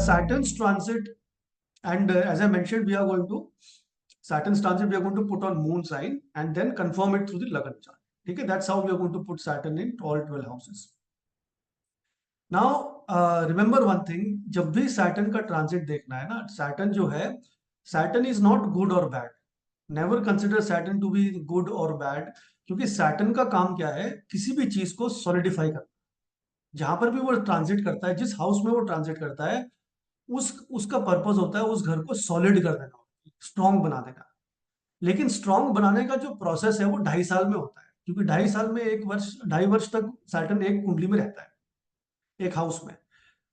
Saturn's transit, and as I mentioned, we are going to Saturn's transit we are going to put on moon sign and then confirm it through the Lagan chart. Okay, that's how we are going to put Saturn in all 12 houses. Now remember one thing, जब भी Saturn का transit देखना है ना, Saturn जो है, Saturn is not good or bad. Never consider Saturn to be good or bad, क्योंकि Saturn का काम क्या है, किसी भी चीज को solidify करना। जहां पर भी वो ट्रांजिट करता है, जिस हाउस में वो ट्रांजिट करता है, उसका पर्पस होता है उस घर को सॉलिड कर देना, स्ट्रॉन्ग बना देना। लेकिन स्ट्रॉन्ग बनाने का जो प्रोसेस है वो 2.5 साल में होता है, क्योंकि 2.5 साल में 1 वर्ष 2.5 वर्ष तक सैटर्न एक कुंडली में रहता है, एक हाउस में।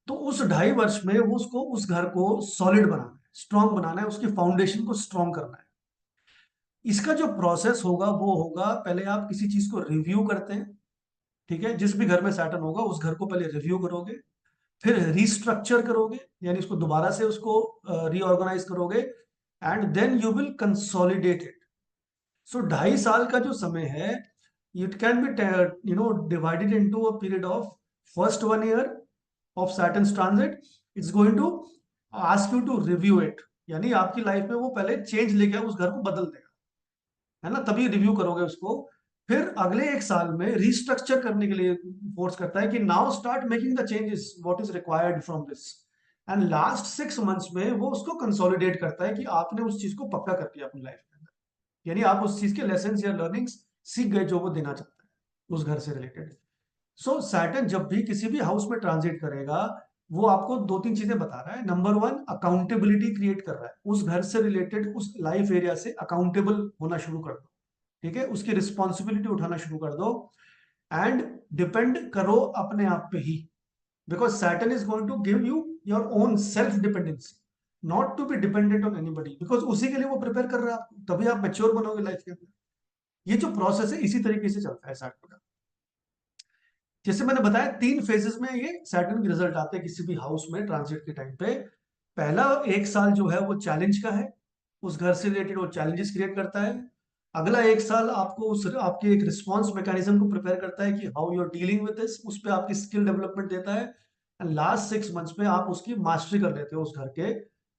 तो उस 2.5 वर्ष में वो उसको उस घर को सॉलिड बनाना है, स्ट्रॉन्ग बनाना है, उसकी फाउंडेशन को स्ट्रॉन्ग करना है। इसका जो प्रोसेस होगा वो होगा, पहले आप किसी चीज को रिव्यू करते हैं, ठीक है, जिस भी घर में सैटर्न होगा उस घर को पहले रिव्यू करोगे, फिर रिस्ट्रक्चर करोगे, यानी उसको दोबारा से उसको रीऑर्गेनाइज करोगे, and then you will consolidate it. So 2.5 साल का जो समय है, it can be divided into a period of first 1 year of Saturn's transit. It's going to ask you to review it, यानी आपकी लाइफ में वो पहले चेंज लेके उस घर को बदल देगा, है ना, तभी रिव्यू करोगे उसको। फिर अगले 1 साल में रिस्ट्रक्चर करने के लिए फोर्स करता है कि now start making the changes what is required from this, and last 6 months में वो उसको कंसोलिडेट करता है कि आपने उस चीज को पक्का कर दिया अपनी लाइफ में, यानी आप उस चीज के लेसन या लर्निंग्स सीख गए जो वो देना चाहता है उस घर से रिलेटेड। सो सैटर्न जब भी किसी भी हाउस में ट्रांजिट करेगा, वो आपको 2-3 चीजें बता रहा है। नंबर 1, अकाउंटेबिलिटी क्रिएट कर रहा है, उस घर से रिलेटेड उस लाइफ एरिया से अकाउंटेबल होना शुरू कर दो, ठीक है, उसकी रिस्पॉन्सिबिलिटी उठाना शुरू कर दो, एंड डिपेंड करो अपने आप पे ही, because Saturn is going to give you your own self dependency, not to be dependent on anybody, because उसी के लिए वो प्रिपेयर कर रहा है आपको, तभी आप मैच्योर बनोगे लाइफ के अंदर। ये जो प्रोसेस है इसी तरीके से चलता है सैटर्न का। जैसे मैंने बताया 3 फेजेस में ये सैटर्न के रिजल्ट आते हैं किसी भी हाउस में ट्रांजिट के टाइम पे। पहला 1 साल जो है वो चैलेंज का है, उस घर से रिलेटेड वो चैलेंजेस क्रिएट करता है। अगला 1 साल आपको उस आपके एक रिस्पॉन्स मैकेनिज्म को प्रिपेयर करता है कि how you are dealing with this, उस पर आपकी स्किल डेवलपमेंट देता है, एंड लास्ट 6 months में आप उसकी मास्टरी कर लेते हो उस घर के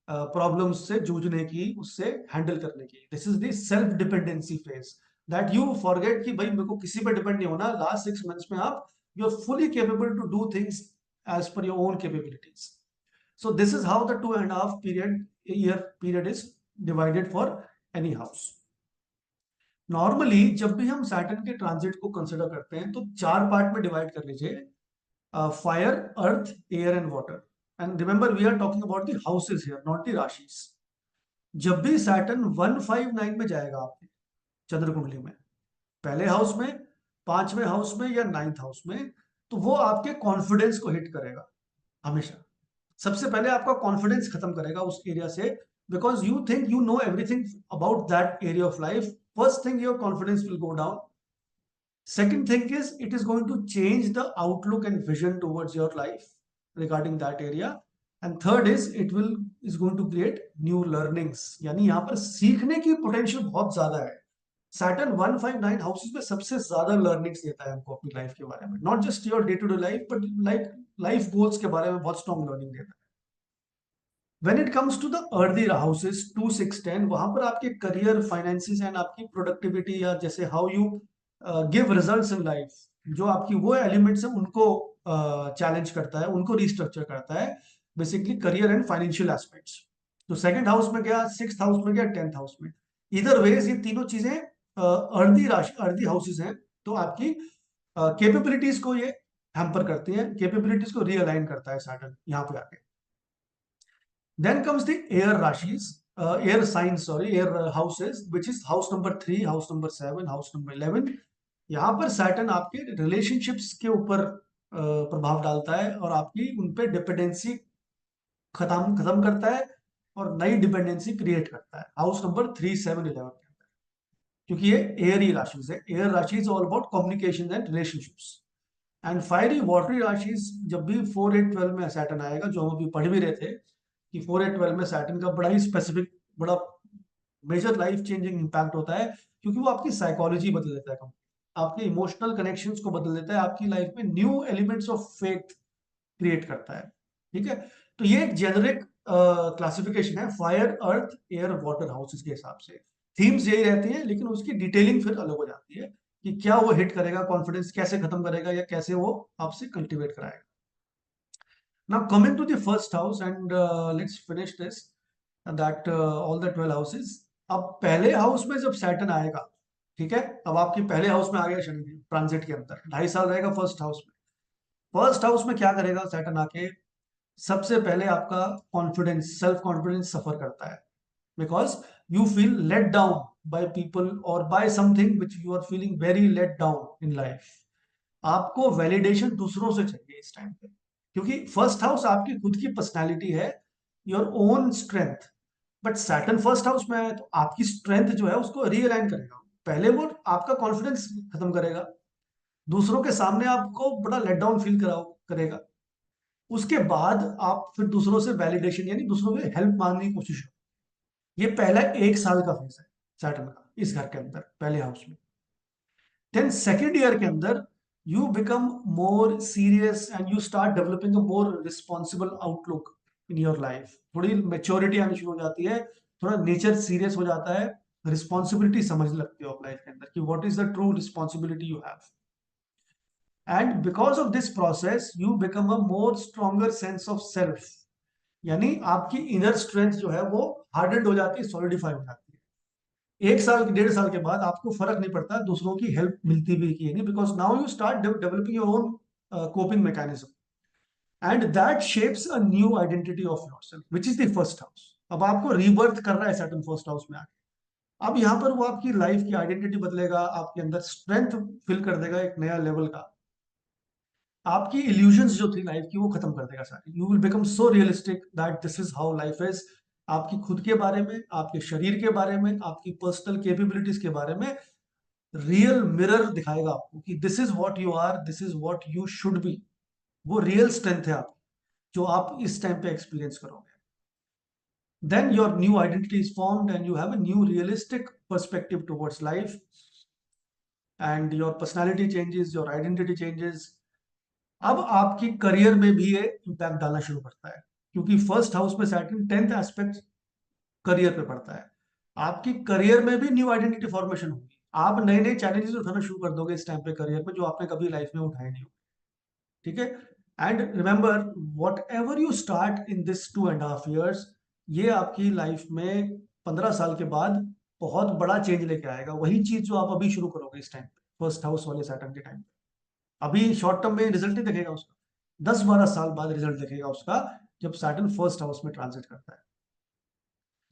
प्रॉब्लम्स से जूझने की, उससे हैंडल करने की। This is the self dependency phase, that you forget कि भाई मेरे को किसी पर डिपेंड नहीं होना। लास्ट 6 months में आप you are fully capable to do things as per your own capabilities. So this is how the 2.5 year period is divided for any house. Normally जब भी हम सैटर्न के ट्रांजिट को कंसिडर करते हैं तो 4 पार्ट में डिवाइड कर लीजिए, fire, earth, air and water. And remember we are talking about the houses here, not the राशिस। जब भी सैटर्न 159 में जाएगा आपके चंद्र कुंडली में, पहले हाउस में, 5वें हाउस में या 9th हाउस में, तो वो आपके कॉन्फिडेंस को हिट करेगा हमेशा। सबसे पहले आपका कॉन्फिडेंस खत्म करेगा उस एरिया से, because you think you know everything about that area of life. First thing, your confidence will go down. Second thing is, it is going to change the outlook and vision towards your life regarding that area. And third is going to create new learnings, यानी यहाँ पर सीखने की potential बहुत ज्यादा है। Saturn 159 houses में सबसे ज्यादा लर्निंग्स देता है हमको अपनी लाइफ के बारे में, not just your day to day life but life goals के बारे में बहुत स्ट्रॉन्ग लर्निंग देता है। When it comes to the earthy houses 2, 6, 10, वहां पर आपके करियर, फाइनेंसिस एंड आपकी प्रोडक्टिविटी, या जैसे how you give results in life, जो आपकी वो एलिमेंट्स हैं उनको चैलेंज करता है, उनको रिस्ट्रक्चर करता है, basically career and financial aspects. तो सेकंड हाउस में गया, 6th हाउस में गया, 10th हाउस में। इधर वेज ये तीनों चीजें अर्दी राशि, अर्दी हाउसेस हैं, तो आपकी कैपेबिलिटीज को ये हैम्पर करती हैं, कैपेबिलिटीज को रीअलाइन करता है सैटर्न यहाँ पे आके। Then comes the air rashis, air signs, sorry, air houses, which is house number 3, house number 7, house number 11. यहाँ पर सैटर्न आपके रिलेशनशिप्स के ऊपर प्रभाव डालता है और आपकी उन पे डिपेंडेंसी खत्म करता है और नई डिपेंडेंसी क्रिएट करता है हाउस नंबर 3, 7, 11 के अंदर, क्योंकि ये एयर ही राशिज है। एयर राशिज all about communication and relationships. And fiery watery राशिज जब भी 4, 8, 12 में सैटर्न आएगा, जो हम अभी पढ़ भी रहे थे कि 4, 8, 12 में सैटर्न का बड़ा ही स्पेसिफिक, बड़ा मेजर लाइफ चेंजिंग इंपैक्ट होता है, क्योंकि वो आपकी साइकोलॉजी बदल देता है, आपके इमोशनल कनेक्शंस को बदल देता है, आपकी लाइफ में new elements of faith create करता है, ठीक है। तो ये एक जेनरिक क्लासिफिकेशन है fire earth air water houses के हिसाब से। थीम्स यही रहती है, लेकिन उसकी डिटेलिंग फिर अलग हो जाती है कि क्या वो हिट करेगा, कॉन्फिडेंस कैसे खत्म करेगा, या कैसे वो आपसे कल्टिवेट कराएगा। Now coming to the first house and let's finish this that all the 12 houses. अब पहले हाउस में जब सैटर्न आएगा, ठीक है, अब आपकी पहले हाउस में आ गया शनि ट्रांजिट के अंदर, 2.5 साल रहेगा फर्स्ट हाउस में। फर्स्ट हाउस में क्या करेगा सैटर्न आके? सबसे पहले आपका कॉन्फिडेंस, सेल्फ कॉन्फिडेंस सफर करता है, because you feel let down by people और by something which you are feeling very let down in life. आपको वैलिडेशन दूसरों से चाहिए इस टाइम पे, क्योंकि फर्स्ट हाउस आपकी खुद की पर्सनैलिटी है, your own strength. But Saturn first house में है तो आपकी स्ट्रेंथ जो है उसको रीअलाइन करेगा। पहले वो आपका कॉन्फिडेंस खत्म करेगा, दूसरों के सामने आपको बड़ा लेट डाउन फील करेगा। उसके बाद आप फिर दूसरों से वैलिडेशन यानी दूसरों से हेल्प मांगने की कोशिश करो। ये पहला 1 साल का फेज है सैटर्न का इस घर के अंदर, पहले हाउस में। देन सेकेंड ईयर के अंदर you become more serious and you start developing a more responsible outlook in your life. थोड़ी मेच्योरिटी आनी शुरू हो जाती है, थोड़ा नेचर सीरियस हो जाता है, रिस्पॉन्सिबिलिटी समझने लगते हो आप लाइफ के अंदर कि what is the true responsibility you have. And because of this process you become a more stronger sense of self, यानी आपकी इनर स्ट्रेंथ जो है वो हार्डेंड हो जाती है, सॉलिडिफाई हो जाती है। 1 साल 1.5 साल के बाद आपको फर्क नहीं पड़ता दूसरों की हेल्प मिलती भी कि नहीं, because now you start developing your own coping mechanism and that shapes a new identity of yourself which is the first house. अब आपको रीबर्थ कर रहा है सैटर्न फर्स्ट हाउस में आके। अब यहाँ पर वो आपकी लाइफ की आइडेंटिटी बदलेगा, आपके अंदर स्ट्रेंथ फिल कर देगा एक नया लेवल का। आपकी इल्यूजन्स जो थी लाइफ की वो खत्म कर देगा सारी। You will become so realistic that this is how life is. आपकी खुद के बारे में, आपके शरीर के बारे में, आपकी पर्सनल कैपेबिलिटीज के बारे में रियल मिरर दिखाएगा आपको कि this is what you are, this is what you should be. वो रियल स्ट्रेंथ है आपकी जो आप इस टाइम पे एक्सपीरियंस करोगे। Then your new identity is formed and you have a new realistic perspective towards life and your personality changes, your identity changes. अब आपकी करियर में भी ये इम्पैक्ट डालना शुरू करता है, क्योंकि फर्स्ट हाउस में सैटर्न 10th एस्पेक्ट करियर पे पड़ता है। आपकी करियर में भी न्यू आइडेंटिटी फॉर्मेशन होगी, आप नए नए चैलेंजेस उठाना शुरू कर दोगे इस टाइम पे करियर में जो आपने कभी लाइफ में उठाए नहीं हो। ठीक है। And remember what ever you start in this 2.5 years, ये आपकी लाइफ में 15 साल के बाद बहुत बड़ा चेंज लेके आएगा। वही चीज जो आप अभी शुरू करोगे इस टाइम पे फर्स्ट हाउस वाले सैटर्न के टाइम, अभी शॉर्ट टर्म में रिजल्ट नहीं दिखेगा उसका, 10-12 साल बाद रिजल्ट दिखेगा उसका, जब सैटर्न फर्स्ट हाउस में ट्रांजिट करता है।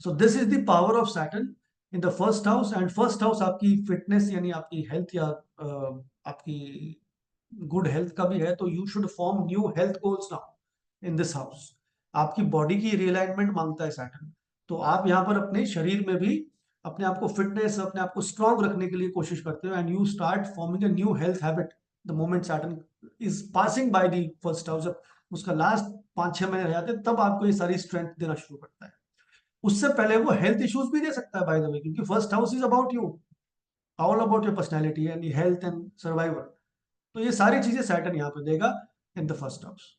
सो this is the power of Saturn in the first house. And first house आपकी फिटनेस यानी आपकी हेल्थ या आपकी गुड हेल्थ का भी है, तो you should form new health goals now in this house. आपकी बॉडी की रिअलाइनमेंट मांगता है सैटर्न, तो आप यहाँ पर अपने शरीर में भी अपने आप को फिटनेस, अपने आप को स्ट्रांग रखने के लिए कोशिश करते हो and you start forming a new health habit the moment Saturn is passing by the first house. जब उसका लास्ट 5-6 महीने रह जाते हैं तब आपको ये सारी स्ट्रेंथ देना शुरू करता है। उससे पहले वो हेल्थ इश्यूज भी दे सकता है बाय द वे, क्योंकि first house is about you, all about your personality and health and survival. तो ये सारी चीजें सैटर्न यहाँ पे देगा इन द फर्स्ट हाउस।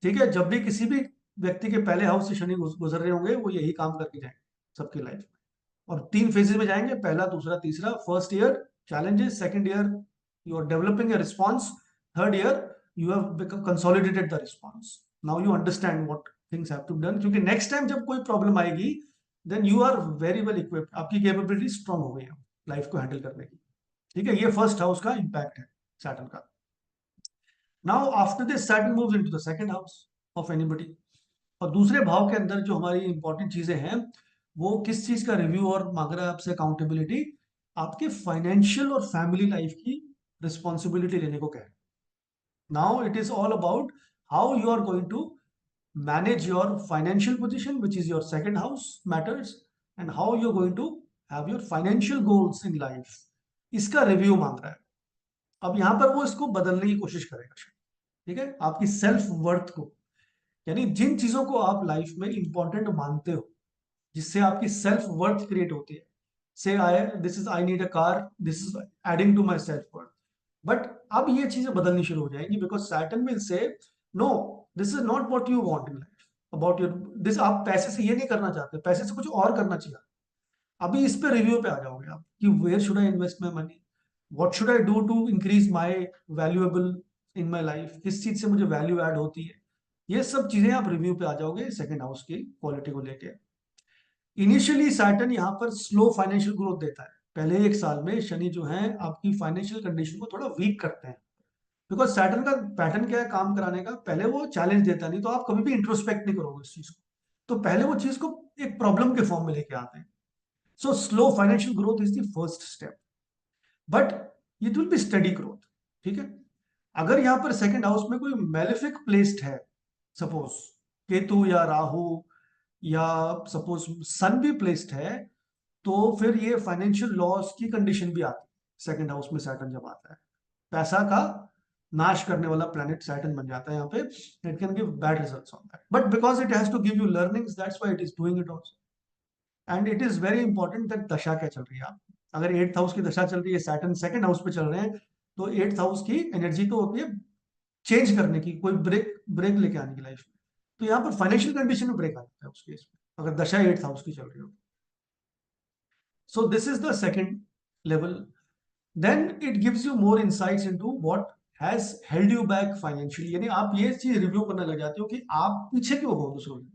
ठीक है, जब भी किसी भी व्यक्ति के पहले हाउस से शनि गुजर रहे होंगे वो यही काम करके जाएंगे सबकी लाइफ में। और 3 फेजेस में जाएंगे, पहला, दूसरा, तीसरा। First year challenges, second year you are developing a response, third year you have become consolidated the response. Now you understand what things have to done, क्योंकि नेक्स्ट टाइम जब कोई प्रॉब्लम आएगी then you are very well equipped, आपकी capability strong हो गई है life को handle करने की। ठीक है, ये फर्स्ट हाउस का इंपैक्ट है सैटर्न का। Now after this Saturn moves into the second house of anybody. और दूसरे भाव के अंदर जो हमारी इंपॉर्टेंट चीजें हैं वो किस चीज का रिव्यू और मांग रहा है आपसे? अकाउंटेबिलिटी। आपके फाइनेंशियल और फैमिली लाइफ की रिस्पॉन्सिबिलिटी लेने को कह रहे हैं। Now it is all about how you are going to manage your financial position which is your second house matters, and how you are going to have your financial goals in life. इसका review मांग रहा है। अब यहां पर वो इसको बदलने की कोशिश करेगा। ठीक है, आपकी सेल्फ वर्थ को, यानी जिन चीजों को आप लाइफ में इंपॉर्टेंट मानते हो, जिससे आपकी सेल्फ वर्थ क्रिएट होती है। Say I this is I need a car, this is adding to my self worth. But अब ये चीजें बदलनी शुरू हो जाएंगी because Saturn will say no, this is not what you want in life. About your this, आप पैसे से ये नहीं करना चाहते, पैसे से कुछ और करना चाहिए। अभी इस पे रिव्यू पे आ जाओगे आप कि where should I invest my money, what should I do to increase my valuable in my life, किस चीज से मुझे वैल्यू ऐड होती है। ये सब चीजें आप रिव्यू पे आ जाओगे सेकंड हाउस की क्वालिटी को लेके। इनिशियली सैटर्न यहाँ पर स्लो फाइनेंशियल ग्रोथ देता है, पहले एक साल में शनि जो है आपकी फाइनेंशियल कंडीशन को थोड़ा वीक करते हैं। बिकॉज सैटर्न का पैटर्न क्या है काम कराने का, पहले वो चैलेंज देता है, नहीं तो आप कभी भी इंट्रोस्पेक्ट नहीं करोगे इस चीज को, तो पहले वो चीज को एक प्रॉब्लम के फॉर्म में लेके आते हैं। So slow financial growth is the first step, but it will B study growth. ठीक है, अगर यहाँ पर सेकंड हाउस में कोई मेलेफिक प्लेस्ड है, सपोज केतु या राहु, या सपोज सन भी प्लेस्ड है, तो फिर ये फाइनेंशियल लॉस की कंडीशन भी आती है सेकंड हाउस में सैटर्न जब आता है। पैसा का नाश करने वाला प्लैनेट सैटर्न बन जाता है यहाँ पे। It can give bad results on that, but because it has to give you learnings, that's why it is doing it also. And it is very important that दशा क्या चल रही है आप, अगर एट्थ हाउस की दशा चल रही है, सैटर्न सेकंड हाउस पे चल रहे हैं, तो एट्थ हाउस की एनर्जी तो होती है चेंज करने की, कोई ब्रेक ब्रेक लेके आने की लाइफ में। तो यहाँ पर फाइनेंशियल कंडीशन में ब्रेक आ जाता है उस केस में, अगर दशा एट्थ हाउस की चल रही हो। So this is the second level. Then it gives you more insights into what has held you back financially, यानी आप ये चीज रिव्यू करने लग जाते हो कि आप पीछे क्यों हो दूसरों से,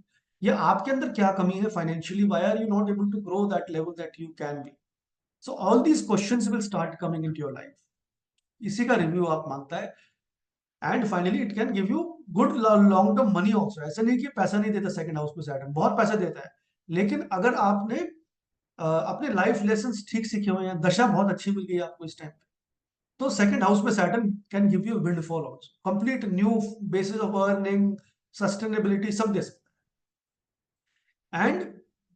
या आपके अंदर क्या कमी है financially, why are you not able to grow that level that you can be. So all these questions will start coming into your life, इसी का रिव्यू आप मांगता है। And finally it can give you good long term money also, ऐसा नहीं कि पैसा नहीं देता सेकंड हाउस में सैटर्न, बहुत पैसा देता है। लेकिन अगर आपने अपने लाइफ लेसन ठीक सीखे हुए हैं, दशा बहुत अच्छी मिल गई आपको इस टाइम पे, तो सेकंड हाउस में Saturn can give you windfall also, complete new basis of earning, sustainability सब दे सकता है। And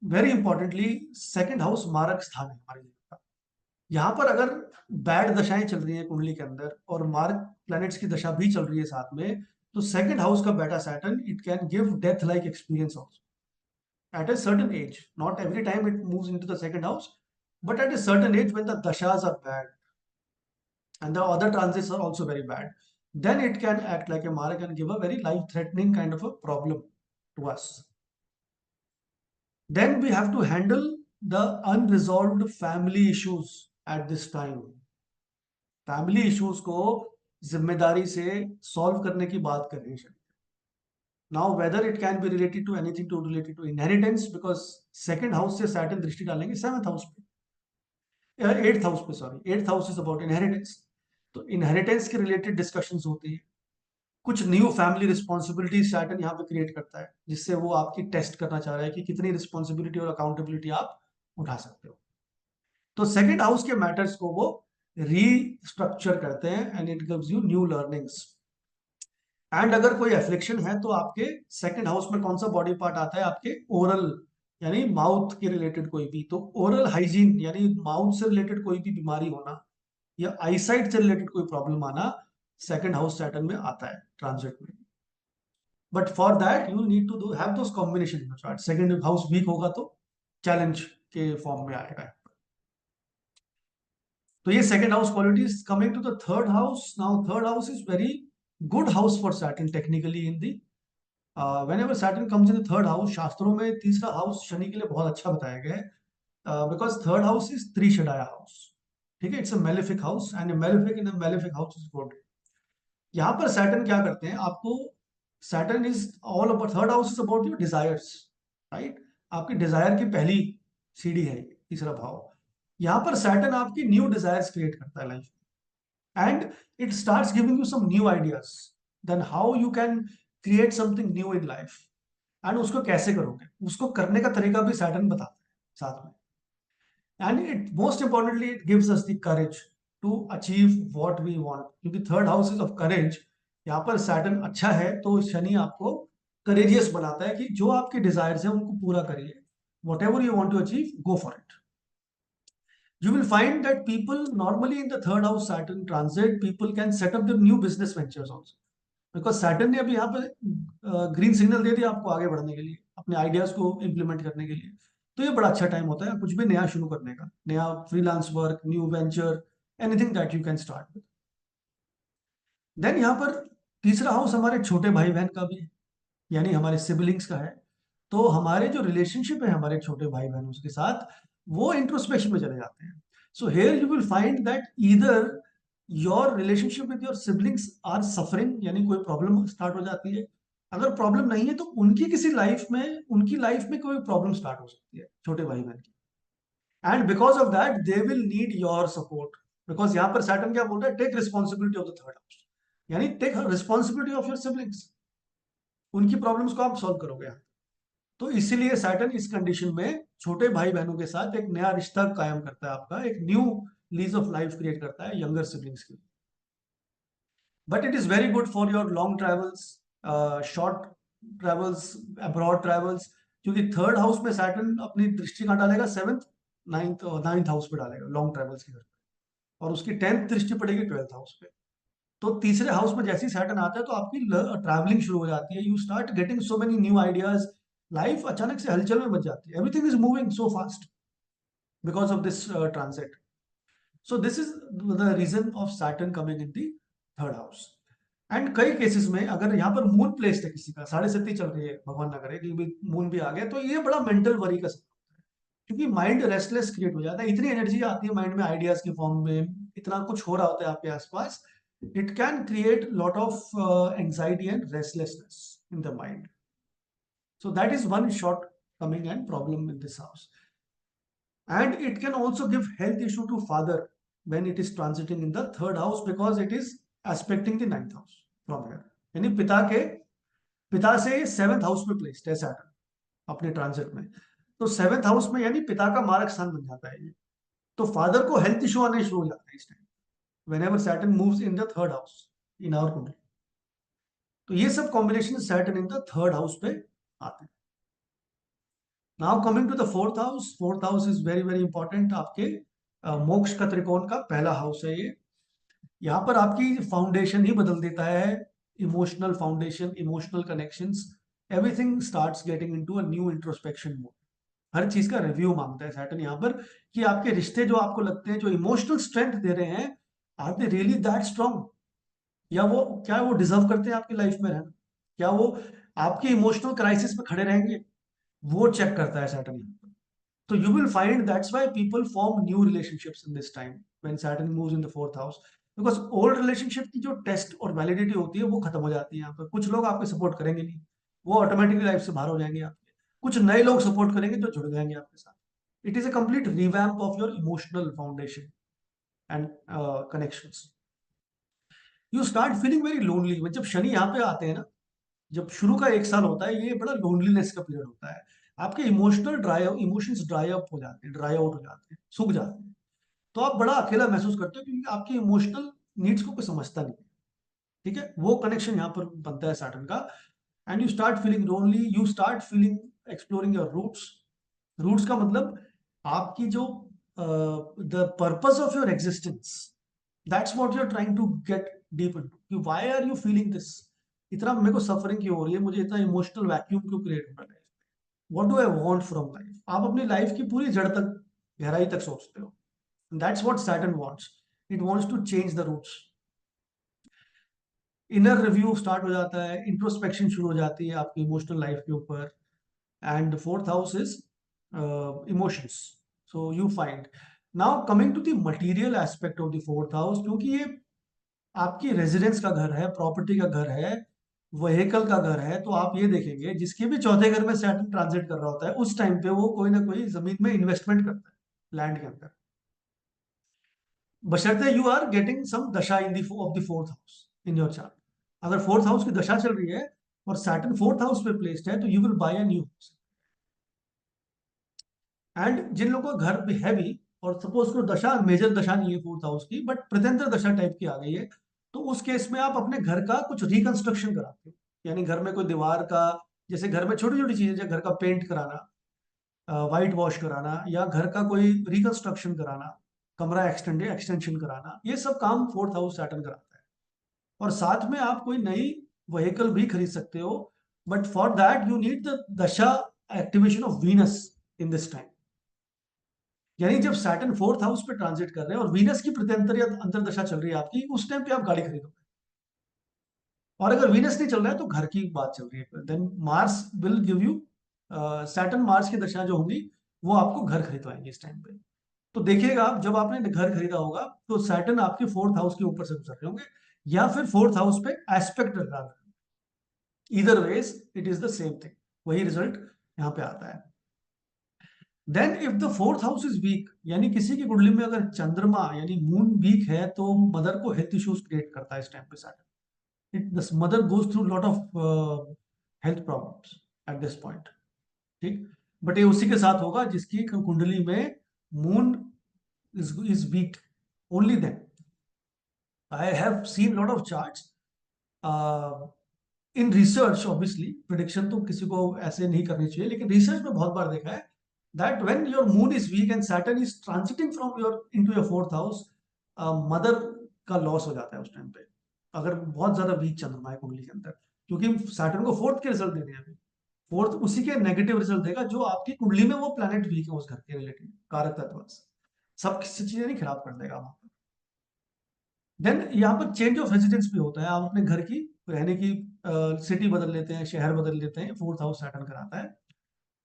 very importantly second house मारक स्थान है हमारे लिए। यहाँ पर अगर बैड दशाएं चल रही है कुंडली के अंदर और मार्क प्लैनेट्स की दशा भी चल रही है साथ में, तो सेकंड हाउस का बेटा Saturn it can give death like experience also at a certain age. Not every time it moves into the second house, but at a certain age when the dashas are bad and the other transits are also very bad, then it can act like a Mara, and give a very life-threatening kind of a problem to us. Then we have to handle the unresolved family issues at this time. Family issues को जिम्मेदारी से solve करने की बात कर रही है। Now whether it can be related to anything to related to inheritance, because second house से सैटर्न दृष्टि डालेंगे सेवंथ हाउस पे, एट्थ हाउस पे, sorry eighth house is about inheritance. तो इनहेरिटेंस के रिलेटेड डिस्कशंस होती है, कुछ न्यू फैमिली रिस्पॉन्सिबिलिटी सैटर्न यहाँ पे क्रिएट करता है, जिससे वो आपकी टेस्ट करना चाह रहा है कि कितनी रिस्पॉन्सिबिलिटी और अकाउंटेबिलिटी आप उठा सकते हो। तो सेकंड हाउस के मैटर्स को वो रीस्ट्रक्चर करते हैं and it gives you new learnings. And अगर कोई एफ्लिक्शन है तो आपके सेकंड हाउस में कौन सा बॉडी पार्ट आता है, आपके ओरल यानी माउथ के रिलेटेड कोई भी, तो ओरल हाइजीन यानी माउथ से रिलेटेड कोई भी बीमारी होना या आईसाइट से रिलेटेड कोई प्रॉब्लम आना सेकंड हाउस सैटर्न में आता है ट्रांजिट में। But for that you need to do have those combination in chart. Second house weak होगा तो चैलेंज के फॉर्म में आएगा। तो ये second house qualities. Coming to the third house, now third house is very good house for Saturn technically in the whenever Saturn comes in the third house, शास्त्रों में तीसरा हाउस शनि के लिए बहुत अच्छा बताया गया है, बिकॉज थर्ड हाउस इज त्रिशडाया हाउस। ठीक है, it's a malefic house and malefic in malefic house is good. यहाँ पर सैटर्न क्या करते हैं आपको, Saturn is all about, third house is about your desires, right. आपकी डिजायर की पहली सीढ़ी है ये, तीसरा भाव। यहाँ पर सैटर्न आपकी न्यू डिजायर्स क्रिएट करता है life, and it starts giving you some new ideas then how you can create something new in life। And उसको कैसे करोगे, उसको करने का तरीका भी सैटर्न बताता है साथ में। And it most importantly it gives us the courage to achieve what we want, क्योंकि third house is of courage. यहाँ पर सैटर्न अच्छा है तो शनि आपको करेजियस बनाता है कि जो आपके डिजायर्स हैं उनको पूरा करिए, whatever you want to achieve go for it. You will find that people normally in the third house Saturn transit, people can set up their new business ventures also, because Saturn ने अभी यहाँ पे green signal दे दिया आपको आगे बढ़ने के लिए, अपने आइडियाज को इम्प्लीमेंट करने के लिए। तो ये बड़ा अच्छा टाइम होता है कुछ भी नया शुरू करने का, नया freelance work, new venture, anything that you can start with. Then यहाँ पर तीसरा हाउस हमारे छोटे भाई बहन का भी है, यानी हमारे सिबलिंग्स का है, तो हमारे जो रिलेशनशिप है हमारे छोटे भाई बहनों के साथ, वो इंट्रोस्पेक्शन में चले जाते हैं. So here you will find that either your relationship with your siblings are suffering, यानी कोई प्रॉब्लम स्टार्ट हो जाती है. अगर प्रॉब्लम नहीं है तो उनकी लाइफ में कोई प्रॉब्लम स्टार्ट हो सकती है छोटे भाई बहन की. And because of that they will need your support. Because यहाँ पर सैटर्न क्या बोल रहा है, take responsibility of the third house, यानी take responsibility of your siblings. उनकी प्रॉब्लम्स को आप सॉल्व करोगे. तो इसीलिए सैटर्न इस कंडीशन में छोटे भाई बहनों के साथ एक नया रिश्ता कायम करता है, आपका एक new lease of life create करता है यंगर सिबलिंग्स के लिए. But it is very good for your long travels, short travels, abroad travels. क्योंकि थर्ड हाउस में सैटर्न अपनी दृष्टि कहाँ डालेगा, सेवंथ, नाइन्थ हाउस पे डालेगा लॉन्ग ट्रेवल्स की तरफ. और उसकी 10th दृष्टि पड़ेगी 12th हाउस पे. तो तीसरे हाउस में जैसे ही सैटर्न आता है तो आपकी ट्रैवलिंग शुरू हो जाती है. You start getting so many new ideas. Life अचानक से हलचल में मच जाती है. Everything is moving so fast because of this transit. So this is the reason of Saturn coming in the third house. And कई केसेस में अगर यहाँ पर मून प्लेस्ड है किसी का, 7.5 चल रही है, भगवान ना करे कि मून भी आ गया, तो ये बड़ा मेंटल वरी का समय होता है. क्योंकि माइंड रेस्टलेस क्रिएट हो जाता है. इतनी एनर्जी आती है माइंड में आइडियाज के फॉर्म में, इतना कुछ हो रहा होता है आपके आसपास. It can create lot of anxiety and restlessness in the mind. So that is one shortcoming and problem in this house. And it can also give health issue to father when it is transiting in the third house because it is aspecting the ninth house from here. यानी पिता से seventh house में placed है Saturn अपने transit में. तो seventh house में यानी पिता का मारक स्थान बन जाता है ये. तो फादर को हेल्थ इशू आने शुरू हो जाता है इस time whenever Saturn moves in the third house in our कुंडली. तो ये सब combination Saturn in the third house पे आते हैं. Now coming to the fourth house. Fourth house is very very important. आपके मोक्ष का त्रिकोण का पहला हाउस है ये. यहाँ पर आपकी फाउंडेशन ही बदल देता है. Emotional foundation, emotional connections, everything starts getting into a new introspection mode. हर चीज का रिव्यू मांगता है सैटर्न यहाँ पर, कि आपके रिश्ते जो आपको लगते हैं, जो इमोशनल स्ट्रेंथ दे रहे हैं, are they really that strong, या वो क्या वो डिजर्व करते हैं आपकी लाइफ में रहना, क्या वो आपके इमोशनल क्राइसिस में खड़े रहेंगे, वो चेक करता है सैटर्न यहाँ पर. तो you will find that's why people form new relationships in this time when Saturn moves in the fourth house. Because old relationship की जो टेस्ट और वैलिडिटी होती है वो खत्म हो जाती है यहाँ पर. कुछ लोग आपके सपोर्ट करेंगे नहीं, वो ऑटोमेटिकली लाइफ से बाहर हो जाएंगे आपके. कुछ नए लोग सपोर्ट करेंगे जो जुड़ जाएंगे आपके साथ. It is a complete revamp of your emotional foundation and connections. You start feeling very lonely. जब शनि यहाँ पे आते हैं ना, जब शुरू का 1 साल होता है, ये बड़ा लोनलीनेस का पीरियड होता है. आपके इमोशंस ड्राई अप हो जाते हैं, ड्राई आउट हो जाते हैं, सूख जाते हैं. तो आप बड़ा अकेला महसूस करते हो क्योंकि आपकी इमोशनल नीड्स को कोई समझता नहीं है. ठीक है, वो कनेक्शन यहाँ पर बनता है सैटर्न का. And you start feeling lonely, you start feeling exploring your roots. Roots का मतलब आपकी जो the purpose of your existence, that's what you are trying to get deep into. कि why are you feeling this, इतना मेरे को suffering क्यों हो रही है, मुझे इतना इमोशनल वैक्यूम क्यों क्रिएट हो रहा है, what do I want from life. आप अपनी लाइफ की पूरी जड़ तक, गहराई तक सोचते हो. That's what Saturn wants. It wants to change the roots. Inner review start हो जाता है, इंट्रोस्पेक्शन शुरू हो जाती है आपकी इमोशनल लाइफ के ऊपर. And fourth house is emotions. So you find. Now coming to the material aspect of the fourth house, क्योंकि ये आपकी रेजिडेंस का घर है, प्रॉपर्टी का घर है, व्हीकल का घर है. तो आप ये देखेंगे जिसके भी चौथे घर में सैटर्न ट्रांजिट कर रहा होता है, उस टाइम पे वो कोई ना कोई जमीन में इन्वेस्टमेंट करता है, लैंड के अंदर. बशर्ते you are getting some dasha in of the fourth house in your chart. अगर फोर्थ हाउस की दशा चल रही है और सैटर्न फोर्थ हाउस पे प्लेस्ड है, तो you will buy a new house. And जिन लोगों का घर भी है भी, और सपोज को दशा मेजर दशा नहीं है फोर्थ हाउस की, बट प्रत्यंतर दशा टाइप की आ गई है, तो उस केस में आप अपने घर का कुछ रिकंस्ट्रक्शन कराते हो. यानी घर में कोई दीवार का, जैसे घर में छोटी छोटी चीजें, जैसे घर का पेंट कराना, वाइट वॉश कराना, या घर का कोई रिकंस्ट्रक्शन कराना, कमरा एक्सटेंशन कराना, ये सब काम फोर्थ हाउस सैटर्न कराता है. और साथ में आप कोई नई व्हीकल भी खरीद सकते हो. But for that you need the dasha activation of Venus in this time. यानी जब सैटर्न फोर्थ हाउस पे ट्रांजिट कर रहे हैं और वीनस की प्रत्यंतर या अंतरदशा चल रही है आपकी, उस टाइम पे आप गाड़ी खरीदोगे. और अगर वीनस नहीं चल रहा है तो घर की बात चल रही है, then Mars will give you, Saturn Mars की दशा जो होंगी वो आपको घर खरीदवाएंगे इस टाइम पे। तो देखिएगा जब आपने घर खरीदा होगा तो सैटर्न आपके फोर्थ हाउस के ऊपर से गुजर रहे होंगे, या फिर फोर्थ हाउस पे एस्पेक्ट लगा रहे होंगे। Either ways it is the same thing, वही रिजल्ट यहाँ पे आता है। Then if the fourth house is weak, यानी किसी की कुंडली में अगर चंद्रमा यानी मून वीक है तो मदर को हेल्थ इश्यूज क्रिएट करता है इस टाइम पे Saturn. the mother goes through lot of health problems at this point, ठीक। बट ये उसी के साथ होगा जिसकी कुंडली में moon is weak, only then। I have seen lot of charts in research, obviously prediction तो किसी को ऐसे नहीं करनी चाहिए, लेकिन रिसर्च में बहुत बार देखा है that when your moon is weak and Saturn is transiting from your into your fourth house, mother का लॉस हो जाता है उस टाइम पे, अगर बहुत ज्यादा वीक चंद्रमा है कुंडली के अंदर, क्योंकि सैटर्न को फोर्थ के रिजल्ट देने हैं अभी। फोर्थ उसी के नेगेटिव रिजल्ट देगा जो आपकी कुंडली में वो प्लैनेट वीक है उस घर के रिलेटेड, कारक तत्व सब चीजें नहीं खराब कर देगा वहां पर। देन यहाँ पर चेंज ऑफ रेजिडेंस भी होता है, आप अपने घर की रहने की सिटी बदल लेते हैं, शहर बदल लेते हैं, फोर्थ हाउस सैटर्न कराता है।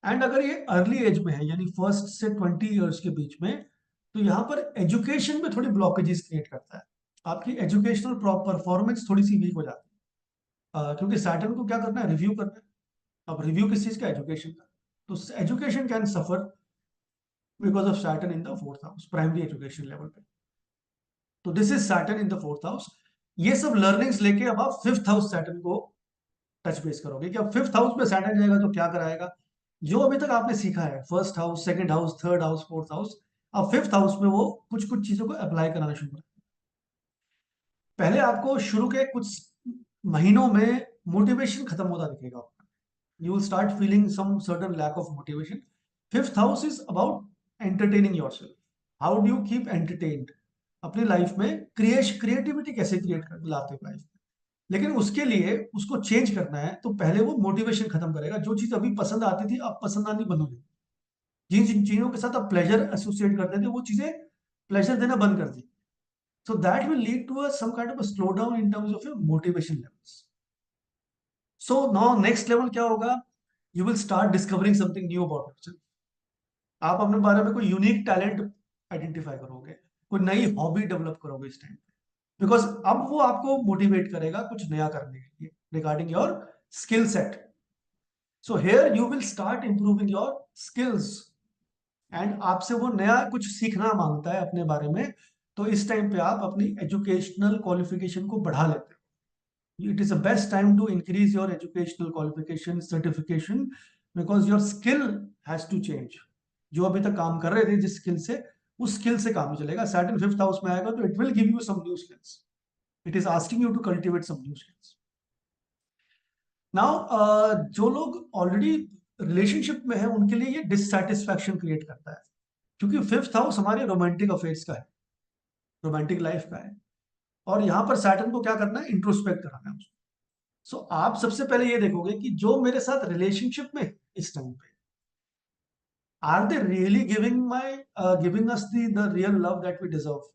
एंड अगर ये अर्ली एज में है यानी फर्स्ट से 20 ईयर्स के बीच में, तो यहाँ पर एजुकेशन में थोड़ी ब्लॉकेजेस क्रिएट करता है, आपकी एजुकेशनल परफॉर्मेंस थोड़ी सी वीक हो जाती है, क्योंकि सैटर्न को क्या करना है, रिव्यू करना है। अब रिव्यू किस चीज का, एजुकेशन का। तो education can suffer because of Saturn in the fourth house, primary education level पे। तो this is Saturn in the fourth house. ये सब लर्निंग्स लेके अब आप फिफ्थ हाउस सैटर्न को टच बेस करोगे कि अब फिफ्थ हाउस में सैटर्न जाएगा तो क्या कराएगा। जो अभी तक आपने सीखा है first house, second house, third house, fourth house, अब फिफ्थ हाउस में वो कुछ कुछ चीजों को अप्लाई कराना शुरू करें। पहले आपको शुरू के कुछ महीनों में मोटिवेशन खत्म होता दिखेगा, you will start feeling some certain lack of motivation। Fifth house is about entertaining yourself। How do you keep entertained? अपनी लाइफ में क्रिएटिविटी कैसे क्रिएट कर लाते हो लाइफ में, लेकिन उसके लिए उसको चेंज करना है तो पहले वो मोटिवेशन खत्म करेगा। जो चीज अभी पसंद आती थी अब पसंद आनी बंद हो जाएगी। जिन जिन चीजों के साथ आप प्लेजर एसोसिएट करते थे वो चीजें प्लेजर देना बंद कर दी। So that will lead to some kind of slow down in terms of your motivation levels. So now next level क्या होगा, you will start discovering something new about yourself. आप अपने बारे में कोई यूनिक टैलेंट आइडेंटिफाई करोगे, कोई नई हॉबी डेवलप करोगे इस टाइम पे, बिकॉज अब वो आपको मोटिवेट करेगा कुछ नया करने के लिए regarding your skill set. So here you will start improving your skills, and आपसे वो नया कुछ सीखना मांगता है अपने बारे में। तो इस टाइम पे आप अपनी एजुकेशनल क्वालिफिकेशन को बढ़ा लेते हो। It is the best time to increase your educational qualification certification, because your skill has to change. जो अभी तक काम कर रहे थे जिस स्किल से, उस स्किल से काम नहीं चलेगा। सैटर्न फिफ्थ हाउस में आएगा तो it will give you some new skills, it is asking you to cultivate some new skills. Now जो लोग ऑलरेडी रिलेशनशिप में है उनके लिए ये डिससेटिस्फैक्शन क्रिएट करता है, क्योंकि फिफ्थ हाउस हमारे रोमांटिक अफेयर्स का है, रोमांटिक लाइफ का है। और यहाँ पर सैटर्न को क्या करना है, इंट्रोस्पेक्ट कराना है उसको। सो आप सबसे पहले ये देखोगे कि जो मेरे साथ रिलेशनशिप में इस टाइम पे, are they really giving us the real love that we deserve.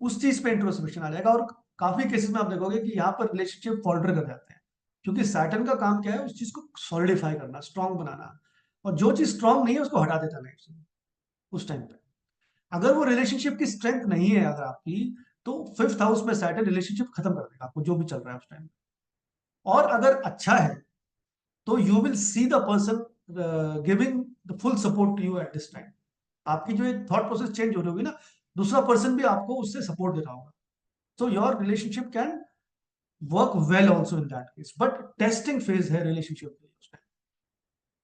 उस चीज पे इंट्रोस्पेक्शन आ जाएगा। और काफी केसेस में आप देखोगे कि यहाँ पर रिलेशनशिप फॉल्टर कर जाते हैं, क्योंकि सैटर्न का काम क्या है, उस चीज को सॉलिडिफाई करना, स्ट्रांग बनाना। और जो चीज स्ट्रांग नहीं है उसको हटा देता लाइफ से उस टाइम पे। अगर वो रिलेशनशिप की स्ट्रेंथ नहीं है अगर आपकी, तो फिफ्थ हाउस में सैटर्न रिलेशनशिप खत्म कर देगा आपको जो भी चल रहा है उस टाइम। और अगर अच्छा है तो you will see the person giving the full support to you at this time. आपकी जो थॉट प्रोसेस चेंज हो रही होगी ना, दूसरा पर्सन भी आपको उससे सपोर्ट दे रहा होगा। So your relationship can work well also in that case. But testing phase है रिलेशनशिप के उस टाइम,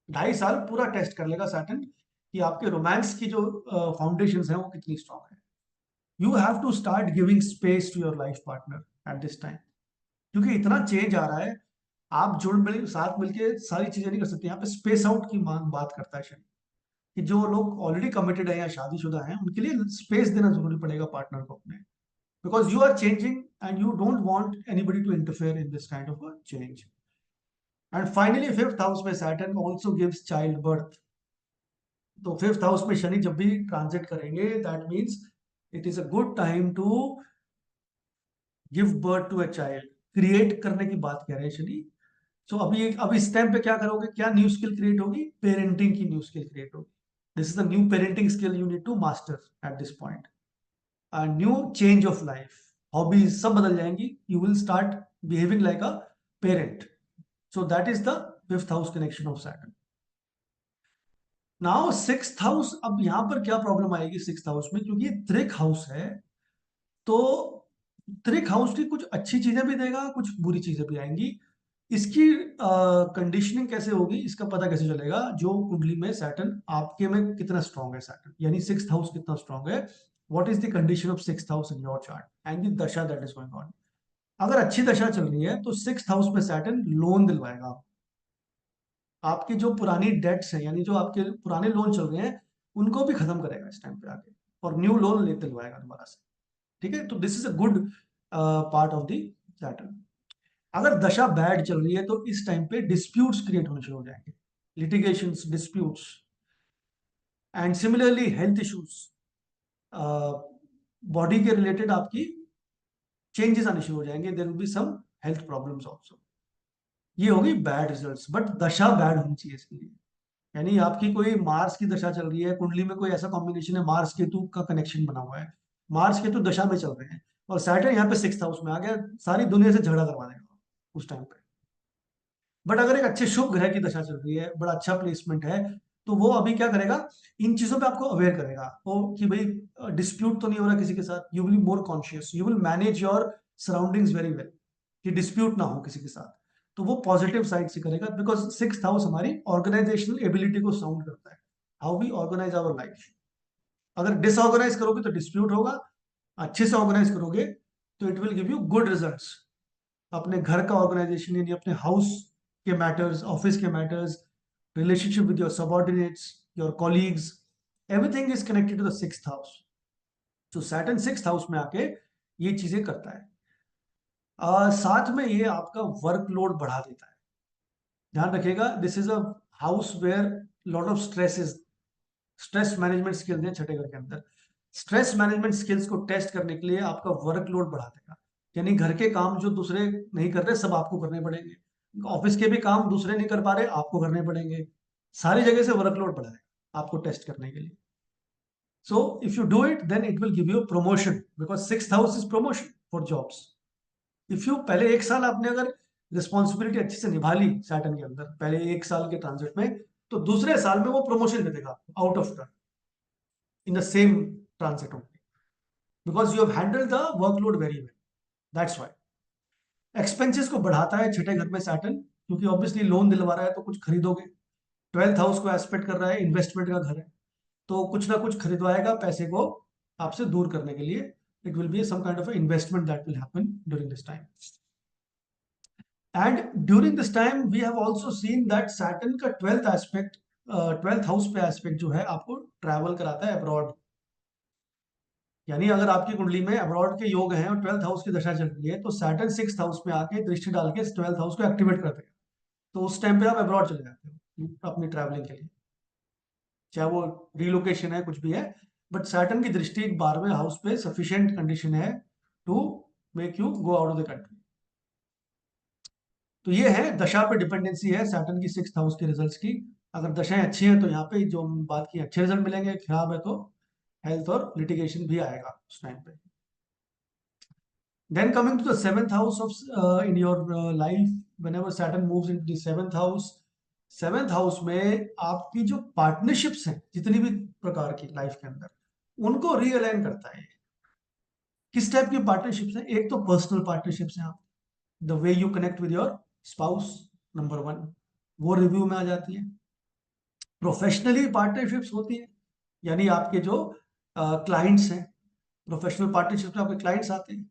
2.5 साल पूरा टेस्ट कर लेगा सैटर्न कि आपके रोमांस की जो फाउंडेशन है वो कितनी स्ट्रांग है। You have to start giving space to your life partner at this time, क्योंकि इतना चेंज आ रहा है। आप जुड़ मिल साथ मिलके सारी चीजें नहीं कर सकते। यहाँ पे स्पेस आउट की मांग बात करता है शनि, कि जो लोग ऑलरेडी कमिटेड है या शादीशुदा हैं उनके लिए स्पेस देना जरूरी पड़ेगा पार्टनर को अपने, because you are changing and you don't want anybody to interfere in this kind of a change. And finally fifth house में Saturn also gives child birth. तो फिफ्थ हाउस में शनि जब भी ट्रांजिट करेंगे that means it is a good time to give birth to a child. Create करने की बात कह रहे हैं शनि। सो अब इस टाइम पे क्या करोगे, क्या न्यू स्किल क्रिएट होगी, पेरेंटिंग की न्यू स्किल क्रिएट होगी। This is the new parenting skill you need to master at this point. New change of life, hobbies सब बदल जाएंगी, you will start behaving like a parent. So that is the fifth house connection of Saturn. Now sixth house, अब यहां पर क्या problem आएगी sixth house में, क्योंकि ये त्रिक हाउस है। तो त्रिक हाउस की कुछ अच्छी चीजें भी देगा, कुछ बुरी चीजें भी आएंगी। इसकी कंडीशनिंग कैसे होगी, इसका पता कैसे चलेगा, जो कुंडली में सैटर्न आपके में कितना स्ट्रांग है, सैटर्न यानी सिक्स्थ हाउस कितना स्ट्रांग है। What is the condition of sixth house in your chart and the दशा दैट इज गोइंग ऑन। अगर अच्छी दशा चल रही है तो सिक्स्थ हाउस में सैटर्न लोन दिलवाएगा। आपकी जो पुरानी डेट्स हैं, यानी जो आपके पुराने लोन चल रहे हैं, उनको भी खत्म करेगा इस टाइम पे आके, और न्यू लोन ले दिलवाएगा दोबारा से। ठीक है, तो this is a good part of the Saturn. अगर दशा बैड चल रही है तो इस टाइम पे डिस्प्यूट्स क्रिएट होने शुरू हो जाएंगे, litigations, disputes, and similarly health issues, body के रिलेटेड आपकी चेंजेस आने शुरू हो जाएंगे, there will be some health problems also. ये होगी बैड रिजल्ट्स, बट दशा बैड होनी चाहिए इसके लिए। यानी आपकी कोई मार्स की दशा चल रही है, कुंडली में कोई ऐसा कॉम्बिनेशन है, मार्स केतु का कनेक्शन बना हुआ है, मार्स केतु दशा में चल रहे हैं, और सैटर्न यहाँ पे सिक्स्थ हाउस में आ गया, सारी दुनिया से झगड़ा करवा देगा उस टाइम पे। बट अगर एक अच्छे शुभ ग्रह की दशा चल रही है, बड़ा अच्छा प्लेसमेंट है, तो वो अभी क्या करेगा, इन चीजों पे आपको अवेयर करेगा वो, कि भाई डिस्प्यूट तो नहीं हो रहा किसी के साथ, you will be more conscious, you will manage your surroundings very well, कि डिस्प्यूट ना हो किसी के साथ। तो वो पॉजिटिव साइड से करेगा, बिकॉज सिक्स्थ हाउस हमारी ऑर्गेनाइजेशनल एबिलिटी को साउंड करता है, how we organise our life. अगर डिसऑर्गेनाइज करोगे तो डिस्प्यूट होगा, अच्छे से ऑर्गेनाइज करोगे तो it will give you good results. अपने घर का ऑर्गेनाइजेशन, यानी अपने हाउस के मैटर्स, ऑफिस के matters, relationship with your subordinates, your colleagues, everything is connected to the sixth house. तो सैटर्न सिक्स्थ हाउस में आके ये चीजें करता है। साथ में ये आपका वर्कलोड बढ़ा देता है। ध्यान रखिएगा, this is a house where lot of stress is, stress management skills हैं छठे घर के अंदर। स्ट्रेस मैनेजमेंट स्किल्स को टेस्ट करने के लिए आपका वर्कलोड बढ़ा देगा, यानी घर के काम जो दूसरे नहीं कर रहे सब आपको करने पड़ेंगे, ऑफिस के भी काम दूसरे नहीं कर पा रहे आपको करने पड़ेंगे, सारी जगह से वर्कलोड बढ़ाएगा आपको टेस्ट करने के लिए। So if you do it then it will give you promotion, because sixth house is promotion for jobs. If you पहले एक साल आपने अगर रिस्पॉन्सिबिलिटी अच्छे से निभा ली सैटर्न के अंदर, पहले एक साल के ट्रांजिट में, तो दूसरे साल में वो प्रमोशन दे देगा out of turn in the same transit only, because you have handled the workload very well. That's why expenses को बढ़ाता है छठे घर में सैटर्न, क्योंकि ऑब्वियसली लोन दिलवा रहा है तो कुछ खरीदोगे। ट्वेल्थ हाउस को एस्पेक्ट कर रहा है, इन्वेस्टमेंट का घर है, तो कुछ ना कुछ खरीदवाएगा पैसे को आपसे दूर करने के लिए। It will be some kind of investment that will happen during this time. And during this time we have also seen that Saturn का ट्वेल्थ एस्पेक्ट, ट्वेल्थ हाउस पे एस्पेक्ट जो है आपको ट्रैवल कराता है अब्रॉड। यानी अगर आपकी कुंडली में अब्रॉड के योग हैं और ट्वेल्थ हाउस की दशा चल रही है, तो सैटर्न सिक्स्थ हाउस में आके दृष्टि डाल के ट्वेल्थ हाउस को एक्टिवेट कर देगा। तो उस टाइम पे आप अब्रॉड चले जाते हो अपनी ट्रैवलिंग के लिए, चाहे वो रिलोकेशन है कुछ भी है, बट सैटर्न की दृष्टि 12वें हाउस पे सफिशिएंट कंडीशन है to make you go out of the country. तो ये है दशा पे डिपेंडेंसी है सैटर्न की सिक्स्थ हाउस के रिजल्ट्स की। अगर दशाएं अच्छी हैं तो यहाँ पे जो हम बात की अच्छे रिजल्ट मिलेंगे, खराब है तो हेल्थ और लिटिगेशन भी आएगा उस टाइम पे। Then coming to the seventh house of in your life, whenever Saturn moves into the seventh house में आपकी जो पार्टनरशिप्स हैं जितनी भी प्रकार की लाइफ के अंदर, उनको रीअलाइन करता है। किस टाइप की पार्टनरशिप्स हैं, एक तो पर्सनल पार्टनरशिप्स हैं, आप the way you connect with your spouse, number one, वो रिव्यू में आ जाती है। प्रोफेशनली पार्टनरशिप्स होती है, यानी आपके जो क्लाइंट्स हैं, प्रोफेशनल पार्टनरशिप में आपके क्लाइंट्स आते हैं,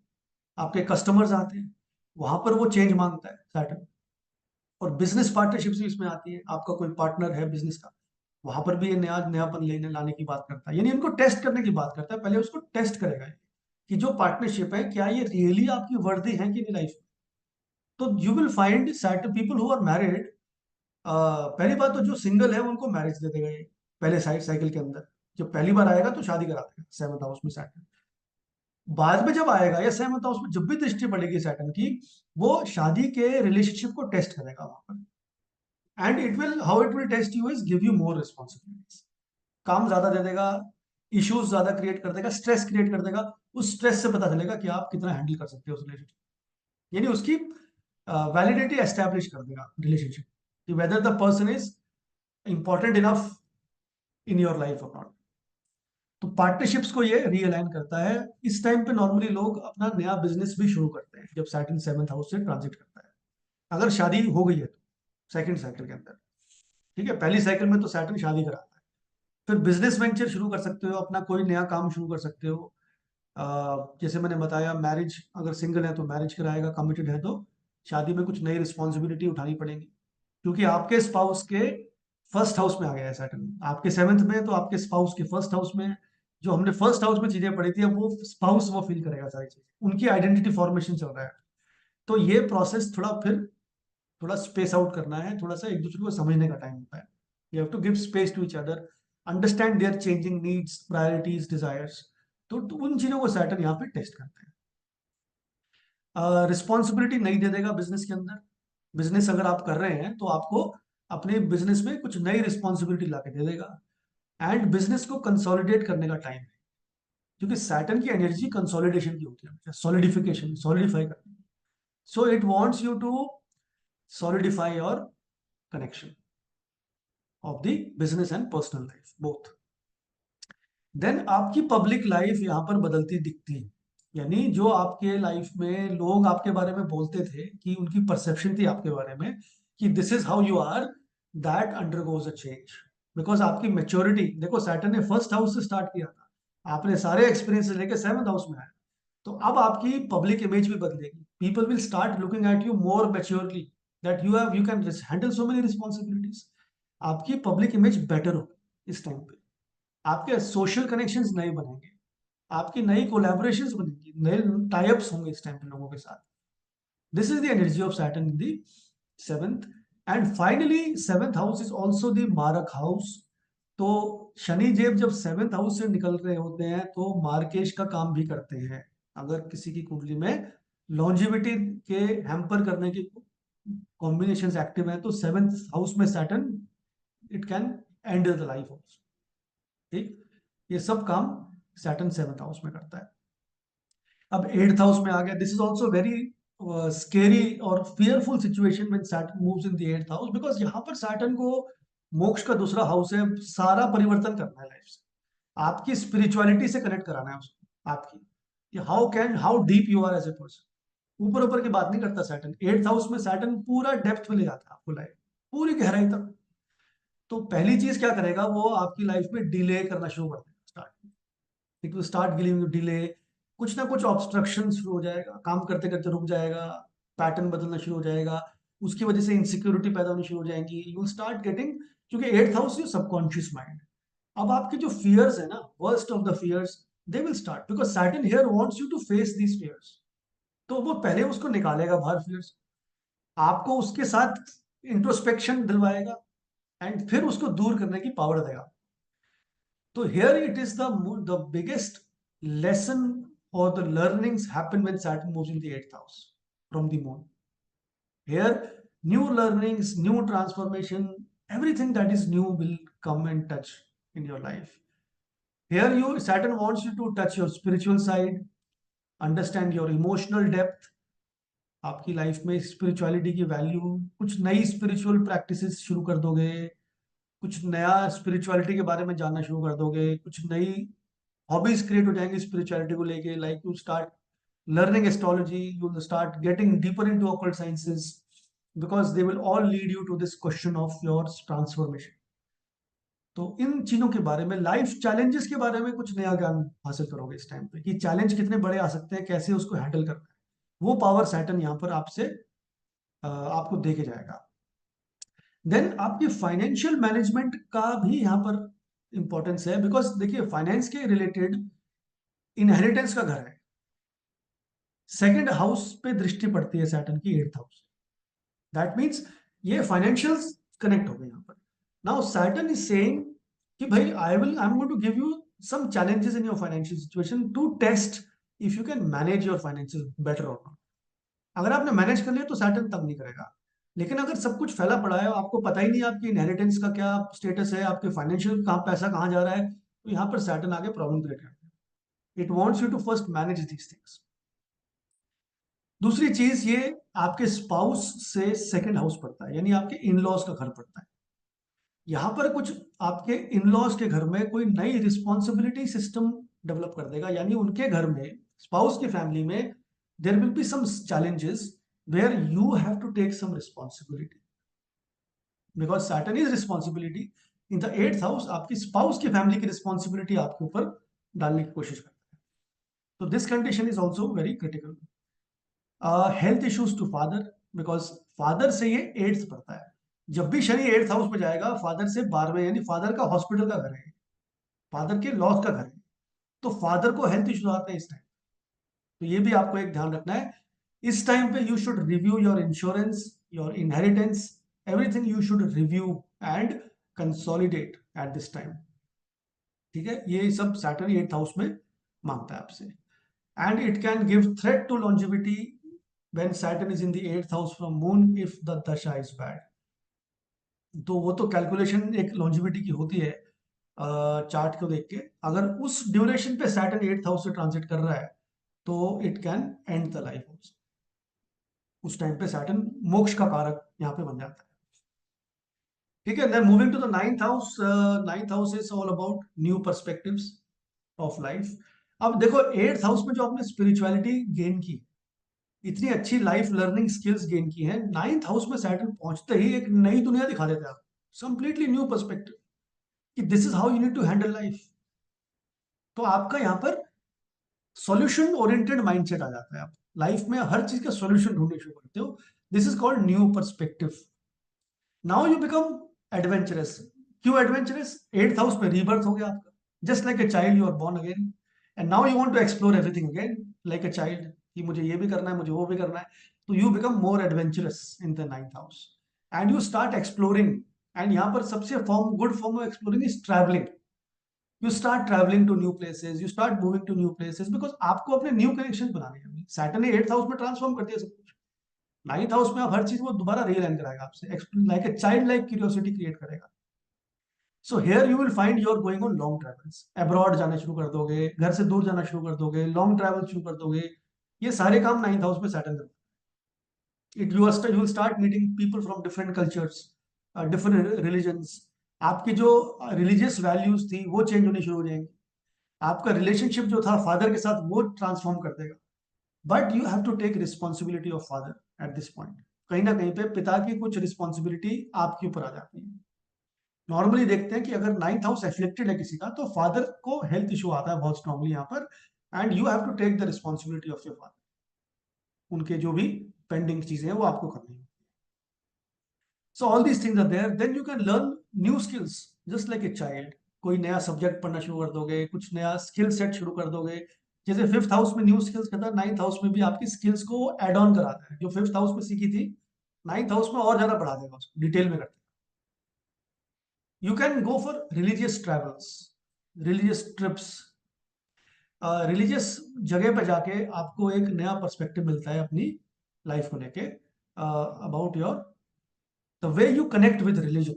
आपके कस्टमर्स आते हैं, वहां पर वो चेंज मांगता है सैटर्न। और बिजनेस पार्टनरशिप भी इसमें आती है, आपका कोई पार्टनर है बिजनेस का, वहां पर भी ये नया नयापन लेने लाने की बात करता है, यानी इनको टेस्ट करने की बात करता है। पहले उसको टेस्ट करेगा ये, कि जो पार्टनरशिप है क्या ये रियली आपकी वर्दी है कि नहीं लाइफ में। तो you will find Saturn people who are married, पहली बात तो जो सिंगल है उनको मैरिज दे देगा ये पहले साइड साइकिल के अंदर। जब पहली बार आएगा तो शादी करा देगा सेवंथ हाउस में सैटर्न। बाद में जब आएगा या सेवंथ हाउस में जब भी दृष्टि पड़ेगी सैटर्न की, वो शादी के रिलेशनशिप को टेस्ट करेगा वहां पर। And it will, how it will test you is give you more responsibilities, काम ज्यादा दे देगा, इश्यूज ज्यादा क्रिएट कर देगा, स्ट्रेस क्रिएट कर देगा। उस स्ट्रेस से पता चलेगा कि आप कितना हैंडल कर सकते हो उस रिलेशनशिप, यानी उसकी वैलिडिटी एस्टेब्लिश कर देगा रिलेशनशिप, कि whether the person is important enough in your life और नॉट। तो पार्टनरशिप्स को ये रीअलाइन करता है। इस टाइम पे नॉर्मली लोग अपना नया बिजनेस भी शुरू करते हैं जब सैटर्न सेवंथ हाउस से ट्रांजिट करता है, अगर शादी हो गई है तो सेकंड साइकिल के अंदर। ठीक है, पहली साइकिल में तो सैटर्न शादी कराता है, फिर बिजनेस वेंचर शुरू कर सकते हो, अपना कोई नया काम शुरू कर सकते हो। जैसे मैंने बताया, मैरिज अगर सिंगल है तो मैरिज कराएगा, कमिटेड है तो शादी में कुछ नई रिस्पॉन्सिबिलिटी उठानी पड़ेगी, क्योंकि आपके स्पाउस के फर्स्ट हाउस में आ गया है सैटर्न, आपके सेवंथ में है तो आपके स्पाउस के फर्स्ट हाउस में है। जो हमने फर्स्ट हाउस में चीजें पढ़ी थी, अब वो स्पाउस वो फील करेगा सारी चीजें, उनकी आइडेंटिटी फॉर्मेशन चल रहा है। तो ये प्रोसेस थोड़ा फिर थोड़ा स्पेस आउट करना है, थोड़ा सा एक दूसरे को समझने का टाइम होता है। You have to give space to each other, understand their changing needs, priorities, desires. तो उन चीजों को सैटर्न यहाँ पे टेस्ट करते हैं। रिस्पॉन्सिबिलिटी नहीं दे देगा बिजनेस के अंदर। बिजनेस अगर आप कर रहे हैं तो आपको अपने बिजनेस में कुछ नई रिस्पॉन्सिबिलिटी ला के दे देगा। एंड बिजनेस को कंसोलिडेट करने का टाइम है, क्योंकि सैटर्न की एनर्जी कंसोलिडेशन की होती है, सॉलिडिफिकेशन, सॉलिडिफाई करना। So it wants you to solidify your connection of the business and personal life both. Then आपकी पब्लिक लाइफ यहाँ पर बदलती दिखती है, यानी जो आपके लाइफ में लोग आपके बारे में बोलते थे, कि उनकी परसेप्शन थी आपके बारे में कि this is how you are, that undergoes a change. Because आपकी मेच्योरिटी, देखो सैटर्न ने फर्स्ट हाउस से स्टार्ट किया था, आपने सारे एक्सपीरियंस लेके सेवंथ हाउस में आए, तो अब आपकी पब्लिक इमेज भी बदलेगी। People will start looking at you more maturely, that you can handle so many responsibilities. आपकी पब्लिक इमेज बेटर होगी इस टाइम पे, आपके सोशल कनेक्शंस नए बनेंगे, आपकी नई कोलैबोरेशंस बनेंगी, नए टाइप्स होंगे इस टाइम पे लोगों के साथ। This is the energy of Saturn in the seventh. And finally seventh house is also the मारक हाउस। तो शनि देव जब सेवेंथ हाउस से निकल रहे होते हैं तो मार्केश का काम भी करते हैं। अगर किसी की कुंडली में लॉन्जिविटी के हैम्पर करने की कॉम्बिनेशन एक्टिव है तो सेवेंथ हाउस में Saturn, it can and the life also. ठीक, ये सब काम सैटर्न सेवंथ हाउस में करता है। अब एट्थ हाउस में आ गया, this is also very scary और fearful situation when Saturn moves in the eighth house, because यहाँ पर सैटर्न को मोक्ष का दूसरा हाउस है, सारा परिवर्तन करना है लाइफ से, आपकी स्पिरिचुअलिटी से कनेक्ट कराना है उसको, आपकी how deep you are as a person. ऊपर ऊपर की बात नहीं करता सैटर्न, एट्थ हाउस में सैटर्न पूरा डेप्थ में ले जाता है आपको लाइफ, पूरी गहराई तक। तो पहली चीज क्या करेगा, वो आपकी लाइफ में डिले करना शुरू कर देगा, start, it will start giving you delay. कुछ ना कुछ ऑब्स्ट्रक्शन शुरू हो जाएगा, काम करते करते रुक जाएगा, पैटर्न बदलना शुरू हो जाएगा, उसकी वजह से इनसिक्योरिटी पैदा होनी शुरू हो जाएंगी, यू विल स्टार्ट गेटिंग, क्योंकि eighth house is subconscious mind. अब आपके जो फियर्स है ना, worst of the fears, they will start, because Saturn here wants you to face these fears. तो वो पहले उसको निकालेगा बाहर फियर्स, आपको उसके साथ इंट्रोस्पेक्शन दिलवाएगा, एंड फिर उसको दूर करने की पावर देगा। So here it is the biggest lesson, or the learnings happen when Saturn moves in the eighth house from the moon. Here, new learnings, new transformation, everything that is new will come and touch in your life. Here Saturn wants you to touch your spiritual side, understand your emotional depth, आपकी life में spirituality की value, कुछ नई spiritual practices शुरू कर दोगे, कुछ नया स्पिरिचुअलिटी के बारे में जानना शुरू कर दोगे, कुछ नई हॉबीज क्रिएट हो जाएंगी स्पिरिचुअलिटी को लेके, like you start learning astrology, you will start getting deeper into occult sciences, because they will all lead you to this question of your transformation. तो इन चीजों के बारे में, लाइफ चैलेंजेस के बारे में कुछ नया ज्ञान हासिल करोगे इस टाइम पे, कि चैलेंज कितने बड़े आ सकते हैं, कैसे उसको हैंडल करना है, वो पावर सैटर्न यहाँ पर आपसे आपको दे के जाएगा। देन आपकी फाइनेंशियल मैनेजमेंट का भी यहाँ पर इंपॉर्टेंस है, बिकॉज देखिए फाइनेंस के रिलेटेड इनहेरिटेंस का घर है, सेकंड हाउस पे दृष्टि पड़ती है सैटर्न की, एट्थ हाउस। दैट मीन्स ये फाइनेंशियल कनेक्ट हो गए यहाँ पर। नाउ सैटर्न इज सेइंग कि भाई I am going to give you some challenges in your financial situation to test if you can manage your financial better और not. अगर आपने मैनेज कर लिया तो सैटर्न तंग नहीं करेगा। लेकिन अगर सब कुछ फैला पड़ा है, आपको पता ही नहीं आपकी इनहेरिटेंस का क्या स्टेटस है, आपके फाइनेंशियल कहाँ पैसा कहाँ जा रहा है, तो यहाँ पर सैटर्न आगे प्रॉब्लम क्रिएट करता है। It wants you to first manage these things. दूसरी चीज, ये आपके स्पाउस से सेकंड हाउस पड़ता है, यानी आपके इन लॉज का घर पड़ता है। यहाँ पर कुछ आपके इन लॉज के घर में कोई नई रिस्पॉन्सिबिलिटी सिस्टम डेवलप कर देगा, यानी उनके घर में, स्पाउस की फैमिली में, there will be some challenges where you have to take some responsibility, because Saturn is responsibility. In the eighth house आपकी स्पाउस की फैमिली की रिस्पॉन्सिबिलिटी आपके ऊपर डालने की कोशिश करता है। तो this condition is also very critical. Health issues to father, because father से ये एट्थ पड़ता है। जब भी शनि एट्थ हाउस में जाएगा, फादर से 12वें, यानी फादर का हॉस्पिटल का घर है, फादर के लॉस का घर है, तो फादर को हेल्थ इश्यूज आते हैं इस टाइम। तो ये भी आपको एक ध्यान रखना है। इस टाइम पे you should review your insurance, your inheritance, everything you should review and consolidate eight this time. ठीक है, ये सब सैटर्न एट्थ हाउस में मांगता है आपसे। And it can give threat to longevity when Saturn is in the eighth house from moon if the dasha is bad। तो वो तो कैलकुलेशन एक लॉन्जिविटी की होती है चार्ट को देख के। अगर उस ड्यूरेशन पे सैटर्न एट्थ हाउस से ट्रांजिट कर रहा है तो it can and the life also. उस टाइम पे सैटर्न मोक्ष का कारक यहाँ पे बन जाता है। ठीक है, then moving to the ninth house. Ninth house is all about new perspectives of life. अब देखो, एट्थ हाउस में जो आपने स्पिरिचुअलिटी गेन की, इतनी अच्छी लाइफ लर्निंग स्किल्स गेन की है, नाइन्थ हाउस में सैटर्न पहुंचते ही एक नई दुनिया दिखा देते हैं आप, कंप्लीटली न्यू पर्सपेक्टिव कि this is how you need to handle life. तो आपका यहाँ पर सॉल्यूशन ओरिएंटेड माइंडसेट आ जाता है। आप लाइफ में हर चीज का सॉल्यूशन ढूंढने शुरू करते हो। This is called new perspective. Now you become adventurous. क्यों एडवेंचरस? एट्थ हाउस में रीबर्थ हो गया आपका। Just like a child you are born again, and now you want to explore everything again like a child, कि मुझे ये भी करना है, मुझे वो भी करना है। तो you become more adventurous in the ninth house and you start exploring. And यहाँ पर सबसे good form of exploring is travelling. You start travelling to new places, you start moving to new places, because आपको अपने new connection बनाने हैं। Saturn ने eighth house में transform कर दिया सब कुछ। नाइन्थ हाउस में आप हर चीज वो दोबारा रियलाइन कराएगा आपसे, like a child like curiosity create करेगा। So here you will find you are going on long travels, abroad जाना शुरू कर दोगे, घर से दूर जाना शुरू कर दोगे, लॉन्ग ट्रैवल शुरू कर दोगे। ये सारे काम नाइन्थ हाउस में सैटर्न करता है। It you will start meeting people from different cultures, different religions. आपकी जो रिलीजियस वैल्यूज थी वो चेंज होनी शुरू हो जाएंगी। आपका रिलेशनशिप जो था फादर के साथ वो ट्रांसफॉर्म कर देगा। But you have to take responsibility of father at this point. कहीं ना कहीं पे पिता की कुछ रिस्पॉन्सिबिलिटी आपके ऊपर आ जाती है। नॉर्मली देखते हैं कि अगर नाइन्थ हाउस एफिलिक्टेड है किसी का, तो फादर को हेल्थ इशू आता है बहुत स्ट्रांगली यहाँ पर, and you have to take the responsibility of your father. उनके जो भी पेंडिंग चीजें हैं वो आपको करनी है। So all these things are there, then you can learn new skills just like a child. कोई नया सब्जेक्ट पढ़ना शुरू कर दोगे, कुछ नया स्किल सेट शुरू कर दोगे। जैसे फिफ्थ हाउस में न्यू स्किल्स करता है, नाइन्थ हाउस में भी आपकी स्किल्स को एड ऑन कराता है। जो फिफ्थ हाउस में सीखी थी, नाइन्थ हाउस में और ज्यादा बढ़ा देगा, उसको डिटेल में करते हैं। You can go for religious travels, religious trips. Religious जगह पे जाके आपको एक नया पर्सपेक्टिव मिलता है अपनी लाइफ को लेके, about your the way you connect with religion.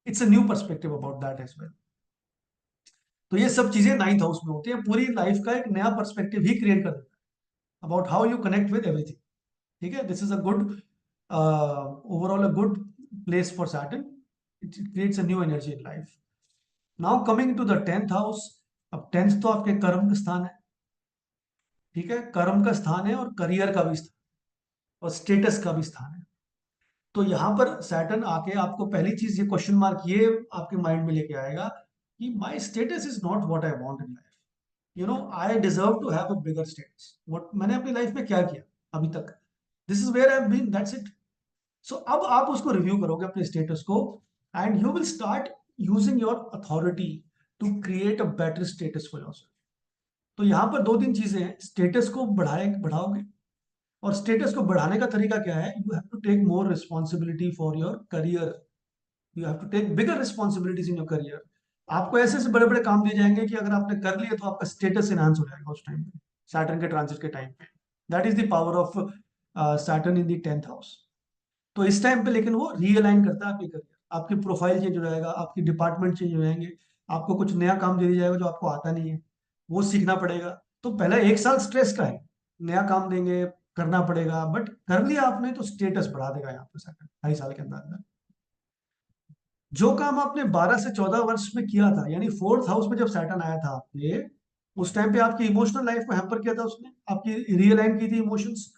It's a new perspective about that as well. तो ये सब चीजें नाइन्थ हाउस में होती है, पूरी लाइफ का एक नया पर्सपेक्टिव ही क्रिएट कर देता है about how you connect with everything. ठीक है, this is a good overall a good place for Saturn. It creates a new energy in life. Now coming to the tenth house. अब tenth तो आपके कर्म का स्थान है। ठीक है, कर्म का स्थान है और करियर का भी स्थान और स्टेटस का भी स्थान है। तो यहाँ पर सैटर्न आके आपको पहली चीज ये क्वेश्चन मार्क ये आपके माइंड में लेके आएगा कि my status is not what I want in life. You know, I deserve to have a bigger status. What मैंने अपनी लाइफ में क्या किया अभी तक, दिस इज वेयर आई हैव बीन, दैट्स इट। सो अब आप उसको रिव्यू करोगे अपने स्टेटस को, and you will start using your authority to create a better status for yourself. तो यहाँ पर दो तीन चीजें हैं, स्टेटस को बढ़ाओगे। और स्टेटस को बढ़ाने का तरीका क्या है? You have to take more responsibility for your career. You have to take bigger responsibilities in your career. आपको ऐसे ऐसे बड़े बड़े काम दिए जाएंगे कि अगर आपने कर लिए तो आपका स्टेटस इनहांस हो जाएगा उस टाइम पे। सैटर्न के ट्रांजिट के टाइम पे। That is the power of Saturn in the 10th house. तो इस टाइम पे लेकिन वो रीअलाइन करता है आपकी करियर, आपकी प्रोफाइल चेंज हो जाएगा, आपकी डिपार्टमेंट चेंज हो जाएंगे, आपको कुछ नया काम दे दिया जाएगा जो आपको आता नहीं है, वो सीखना पड़ेगा। तो पहला 1 साल स्ट्रेस का है, नया काम देंगे, करना पड़ेगा, बट कर लिया आपने तो स्टेटस बढ़ा देगा यहाँ पे सैटर्न 2.5 साल के अंदर अंदर। जो काम आपने 12 से 14 वर्ष में किया था, यानी 4th हाउस में जब सैटर्न आया था आपके, उस टाइम पे आपकी इमोशनल लाइफ को हैम्पर किया था उसने, आपकी रियलाइन की थी इमोशंस,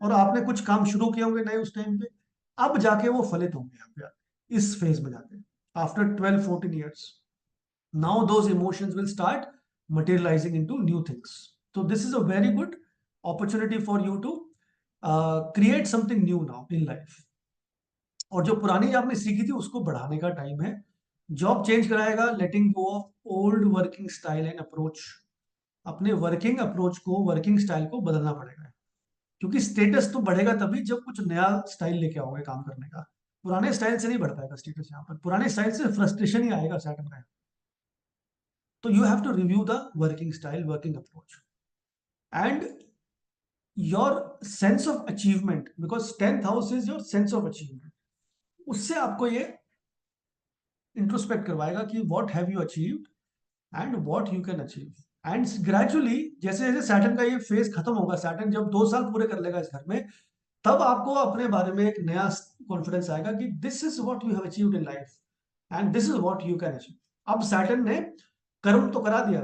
और आपने कुछ काम शुरू किए होंगे नए उस टाइम पे, अब जाके वो फलित होंगे यहाँ पे आके, इस फेज में जाके, after 12-14 years, now those emotions will start materializing into new things. So this is a very good opportunity for you to create something new now in life. और जो पुरानी आपने सीखी थी उसको बढ़ाने का टाइम है। जॉब चेंज कराएगा, letting go of old working style and approach. अपने वर्किंग अप्रोच को, वर्किंग स्टाइल को बदलना पड़ेगा, क्योंकि स्टेटस तो बढ़ेगा तभी जब कुछ नया स्टाइल लेके आओगे काम करने का। पुराने स्टाइल से नहीं बढ़ पाएगा स्टेटस यहाँ पर, पुराने स्टाइल से फ्रस्ट्रेशन ही आएगा सैटर्न का। तो you have to review the working style, working approach, and your sense of achievement, because 10th house is your sense of achievement. उससे आपको ये इंट्रोस्पेक्ट करवाएगा कि what have you achieved and what you can achieve. And gradually जैसे जैसे Saturn का ये phase खत्म होगा, सैटर्न जब 2 साल पूरे कर लेगा इस घर में, तब आपको अपने बारे में एक नया कॉन्फिडेंस आएगा कि this is what you have achieved in life and this is what you can achieve. अब सैटर्न ने कर्म तो करा दिया,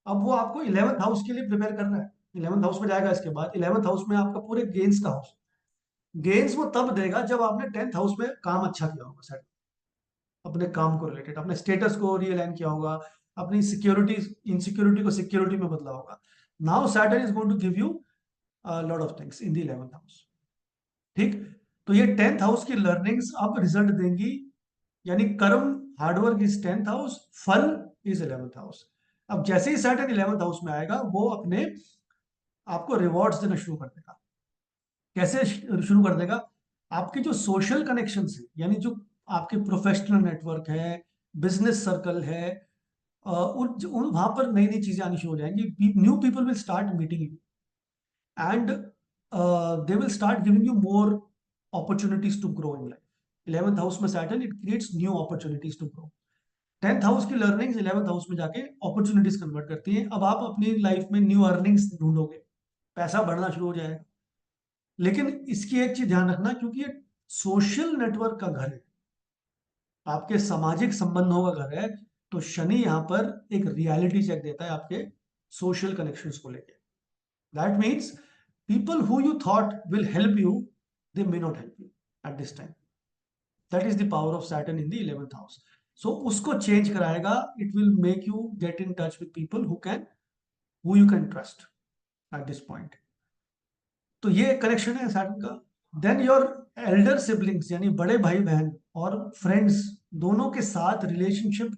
अब वो आपको 11th हाउस के लिए प्रिपेयर कर रहा है। 11th हाउस में जाएगा, इसके बाद 11th हाउस में आपका पूरे गेन्स का हाउस। गेन्स वो तब देगा जब आपने 10th हाउस में काम अच्छा किया होगा सैटर्न, अपने काम को रिलेटेड, अपने स्टेटस को रियलाइन किया होगा, अपनी सिक्योरिटी, इनसिक्योरिटी को सिक्योरिटी में बदला होगा। Now Saturn is going to give you lot of things in the 11th house. ठीक, तो ये 10th हाउस की लर्निंग्स अब रिजल्ट देंगी, यानी कर्म, हार्डवर्क इज 10th हाउस, फल इज 11th हाउस। अब जैसे ही सैटर्न 11th हाउस में आएगा, वो अपने आपको रिवॉर्ड्स देना शुरू कर देगा। कैसे शुरू कर देगा? आपके जो सोशल कनेक्शंस है, यानी जो आपके प्रोफेशनल नेटवर्क है, बिजनेस सर्कल है, वहां पर नई नई चीजें आनी शुरू हो जाएंगी। New people will start meeting you and they will start giving you more opportunities to grow in life. 11th house में Saturn, it creates new opportunities to grow. 10th house की लर्निंग्स 11th हाउस में जाके opportunities convert करती हैं। अब आप अपनी life में न्यू अर्निंग्स ढूंढोगे, पैसा बढ़ना शुरू हो जाएगा। लेकिन इसकी एक चीज ध्यान रखना, क्योंकि ये सोशल नेटवर्क का घर है, आपके सामाजिक संबंधों का घर है, तो शनि यहाँ पर एक रियलिटी चेक देता है आपके सोशल कनेक्शंस को लेके। That means people who you thought will help you, they may not help you at this time. That is the power of Saturn in the 11th house. So उसको change कराएगा। It will make you get in touch with people who you can trust at this point. तो ये connection है Saturn का। Then your Elder siblings, यानी बड़े भाई बहन और फ्रेंड्स, दोनों के साथ रिलेशनशिप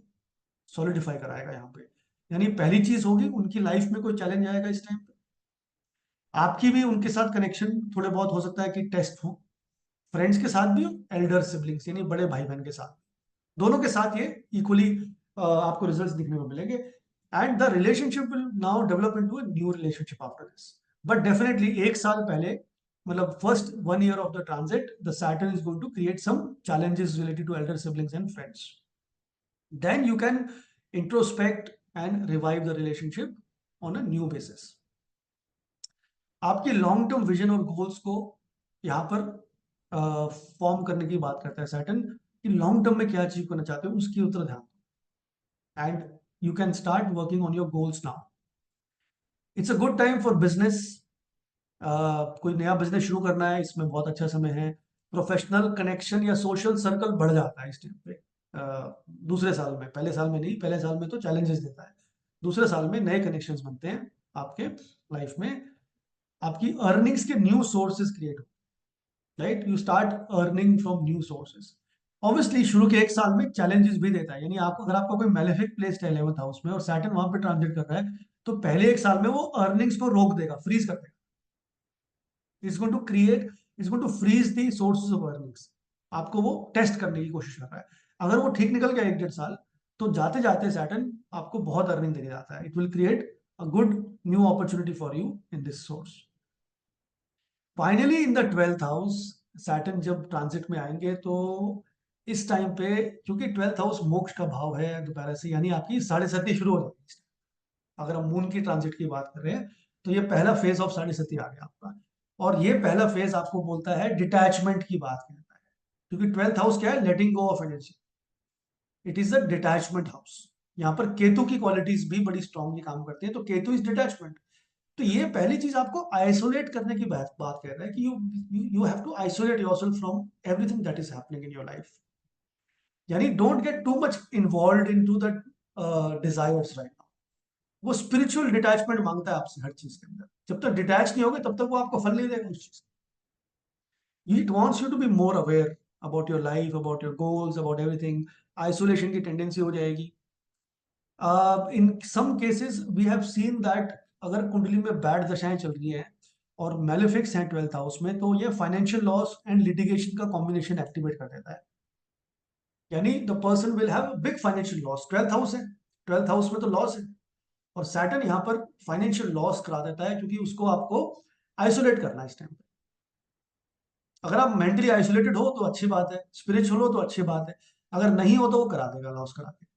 सॉलिडिफाई कराएगा यहाँ पे। यानी पहली चीज होगी, उनकी लाइफ में कोई चैलेंज आएगा इस टाइम पे, आपकी भी उनके साथ कनेक्शन थोड़े बहुत हो सकता है कि टेस्ट हो, फ्रेंड्स के साथ भी, एल्डर सिबलिंग्स यानी बड़े भाई बहन के साथ, दोनों के साथ ये इक्वली आपको रिजल्ट्स दिखने को मिलेंगे। And the relationship will now develop into a new relationship after this. But definitely 1 साल पहले, मतलब first 1 year of the transit, the Saturn is going to create some challenges related to elder siblings and friends. Then you can introspect and revive the relationship on a new basis. आपकी long term vision और goals को यहाँ पर form करने की बात करता है सैटर्न, कि लॉन्ग टर्म में क्या अचीव करना चाहते हो, उसकी उतर ध्यान, and you can start working on your goals now. It's a good time for business. कोई नया बिजनेस शुरू करना है, इसमें बहुत अच्छा समय है। प्रोफेशनल कनेक्शन या सोशल सर्कल बढ़ जाता है इस टाइम पे। दूसरे साल में, पहले साल में नहीं, पहले साल में तो चैलेंजेस देता है, दूसरे साल में नए कनेक्शंस बनते हैं आपके लाइफ में। आपकी अर्निंग्स के न्यू सोर्सेज क्रिएट हो, right, you start earning from new sources. Obviously शुरू के 1 साल में चैलेंजेस भी देता है, यानी आपको, अगर आपका कोई मेलेफिक प्लेस्ड है 11th हाउस में और सैटर्न वहां पे ट्रांजिट कर रहा है, तो पहले 1 साल में वो अर्निंग्स को रोक देगा, फ्रीज कर देगा। Is going to create, is going to freeze the sources of earnings. आपको वो टेस्ट करने की कोशिश कर रहा है। अगर वो ठीक निकल गया 1-1.5 साल, तो जाते जाते सैटर्न आपको बहुत अर्निंग देने जाता है। It will create a good new opportunity for you in this source. Finally in the 12th house Saturn जब ट्रांजिट में आएंगे तो इस टाइम पे, क्योंकि 12th हाउस मोक्ष का भाव है दोबारा से, यानी आपकी साढ़े सती शुरू हो जाएगी। अगर हम मून की ट्रांजिट की बात कर रहे हैं तो ये पहला फेज ऑफ साढ़े सती आ गया आपका, और ये पहला फेज आपको बोलता है डिटैचमेंट की बात करता है, क्योंकि 12th हाउस क्या है, letting go of energy, it is the detachment house. यहाँ पर केतु की क्वालिटीज भी बड़ी स्ट्रांगली काम करती है, तो केतु इज डिटैचमेंट। तो ये पहली चीज आपको आइसोलेट करने की बात कर रहा है कि you have to isolate yourself from everything that is happening in your life, यानी don't get too much involve into the desires right now. वो स्पिरिचुअल डिटैचमेंट मांगता है आपसे हर चीज के अंदर। जब तक डिटैच नहीं होगे तब तक वो आपको फल नहीं देगा उस चीज। It wants you to be more aware about your life, about your goals, about everything. Isolation की टेंडेंसी हो जाएगी। In some cases we have seen that अगर कुंडली में बैड दशाएं चल रही हैं और मेलेफिक्स हैं 12th हाउस में, तो ये फाइनेंशियल लॉस एंड लिटिगेशन का कॉम्बिनेशन एक्टिवेट कर देता है, यानी the person will have big financial loss. 12th house है, 12th हाउस में तो लॉस है, और सैटर्न यहाँ पर फाइनेंशियल लॉस करा देता है, क्योंकि उसको आपको आइसोलेट करना है इस टाइम पे। अगर आप मेंटली आइसोलेटेड हो तो अच्छी बात है, स्पिरिचुअल हो तो अच्छी बात है, अगर नहीं हो तो वो करा देगा, लॉस करा देगा।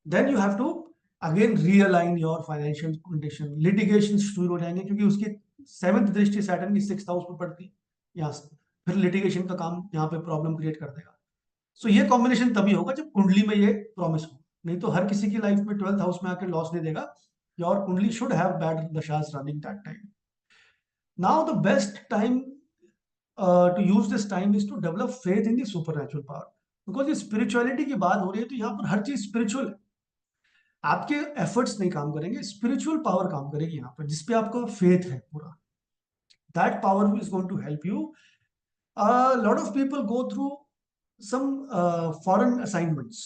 Then you have to again realign your financial condition. Litigation शुरू हो जाएंगे, क्योंकि उसकी 7th दृष्टि सैटर्न की 6th हाउस में पड़ती है यहाँ से, फिर लिटिगेशन का काम यहाँ पे प्रॉब्लम क्रिएट कर देगा। सो ये कॉम्बिनेशन तभी होगा जब कुंडली में ये प्रॉमिस हो, नहीं तो हर किसी की लाइफ में 12th हाउस में आकर लॉस नहीं देगा। Your kundli should have bad dashas running that time. Now the best time to use this time is to develop faith in the supernatural power, because ये spirituality की बात हो रही है तो यहाँ पर हर चीज spiritual है। आपके एफर्ट्स नहीं काम करेंगे, स्पिरिचुअल पावर काम करेगी यहाँ पर, जिसपे आपका फेथ है पूरा। That power is going to help you. Lot of people go through some foreign assignments.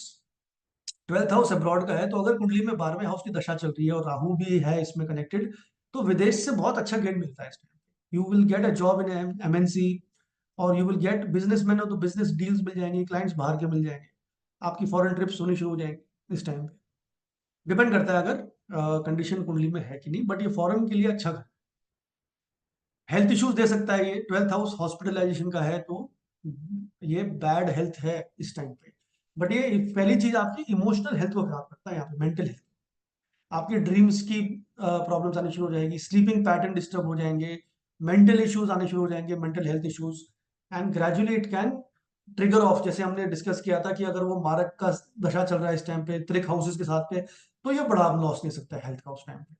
12th house abroad का है, तो अगर कुंडली में 12वें हाउस की दशा चल रही है और राहु भी है इसमें कनेक्टेड, तो विदेश से बहुत अच्छा गेन मिलता है इस time. You will get a job in MNC, और यू विल गेट, बिजनेसमैन हो तो बिजनेस डील्स मिल जाएंगे, क्लाइंट्स बाहर के मिल जाएंगे, आपकी फॉरेन ट्रिप्स होनी शुरू हो जाएंगी इस टाइम पे। डिपेंड करता है अगर कंडीशन कुंडली में है कि नहीं, बट ये फॉरेन के लिए अच्छा है। हेल्थ इश्यूज दे सकता है ये, 12th हाउस हॉस्पिटलाइजेशन का है, तो ये बैड हेल्थ है इस टाइम पे। बट ये पहली चीज आपकी इमोशनल हेल्थ को खराब करता है, यहाँ पे मेंटल हेल्थ। आपकी ड्रीम्स की प्रॉब्लम्स आनी शुरू हो जाएगी, स्लीपिंग पैटर्न डिस्टर्ब हो जाएंगे, मेंटल इश्यूज आने शुरू हो जाएंगे, mental health issues. And gradually it can trigger of, जैसे हमने डिस्कस किया था कि अगर वो मारक का दशा चल रहा है इस टाइम पे त्रिक हाउसेस के साथ पे, तो ये बड़ा लॉस ले सकता है हेल्थ का उस टाइम पे।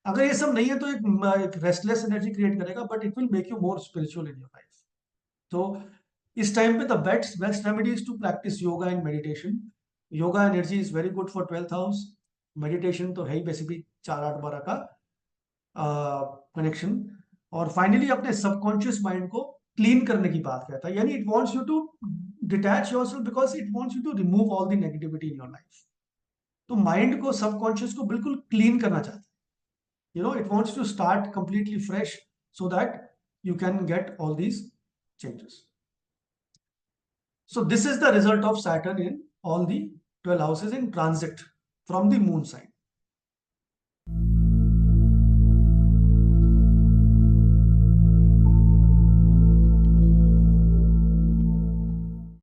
अगर ये सब नहीं है तो एक रेस्टलेस एनर्जी क्रिएट करेगा, but it will make you more spiritual in your life. तो इस टाइम पे the best remedy is to practise yoga and meditation. Yoga energy is very good for 12th house. Meditation तो है ही basically 4 8 12 का connection. और finally अपने subconscious mind को clean करने की बात कहता है, यानी it wants you to detach yourself, because it wants you to remove all the negativity in your life. तो माइंड को, सबकॉन्शियस को बिल्कुल क्लीन करना चाहता है। It wants to start completely fresh so that you can get all these changes. So this is the result of Saturn in all the 12 houses in transit from the moon sign.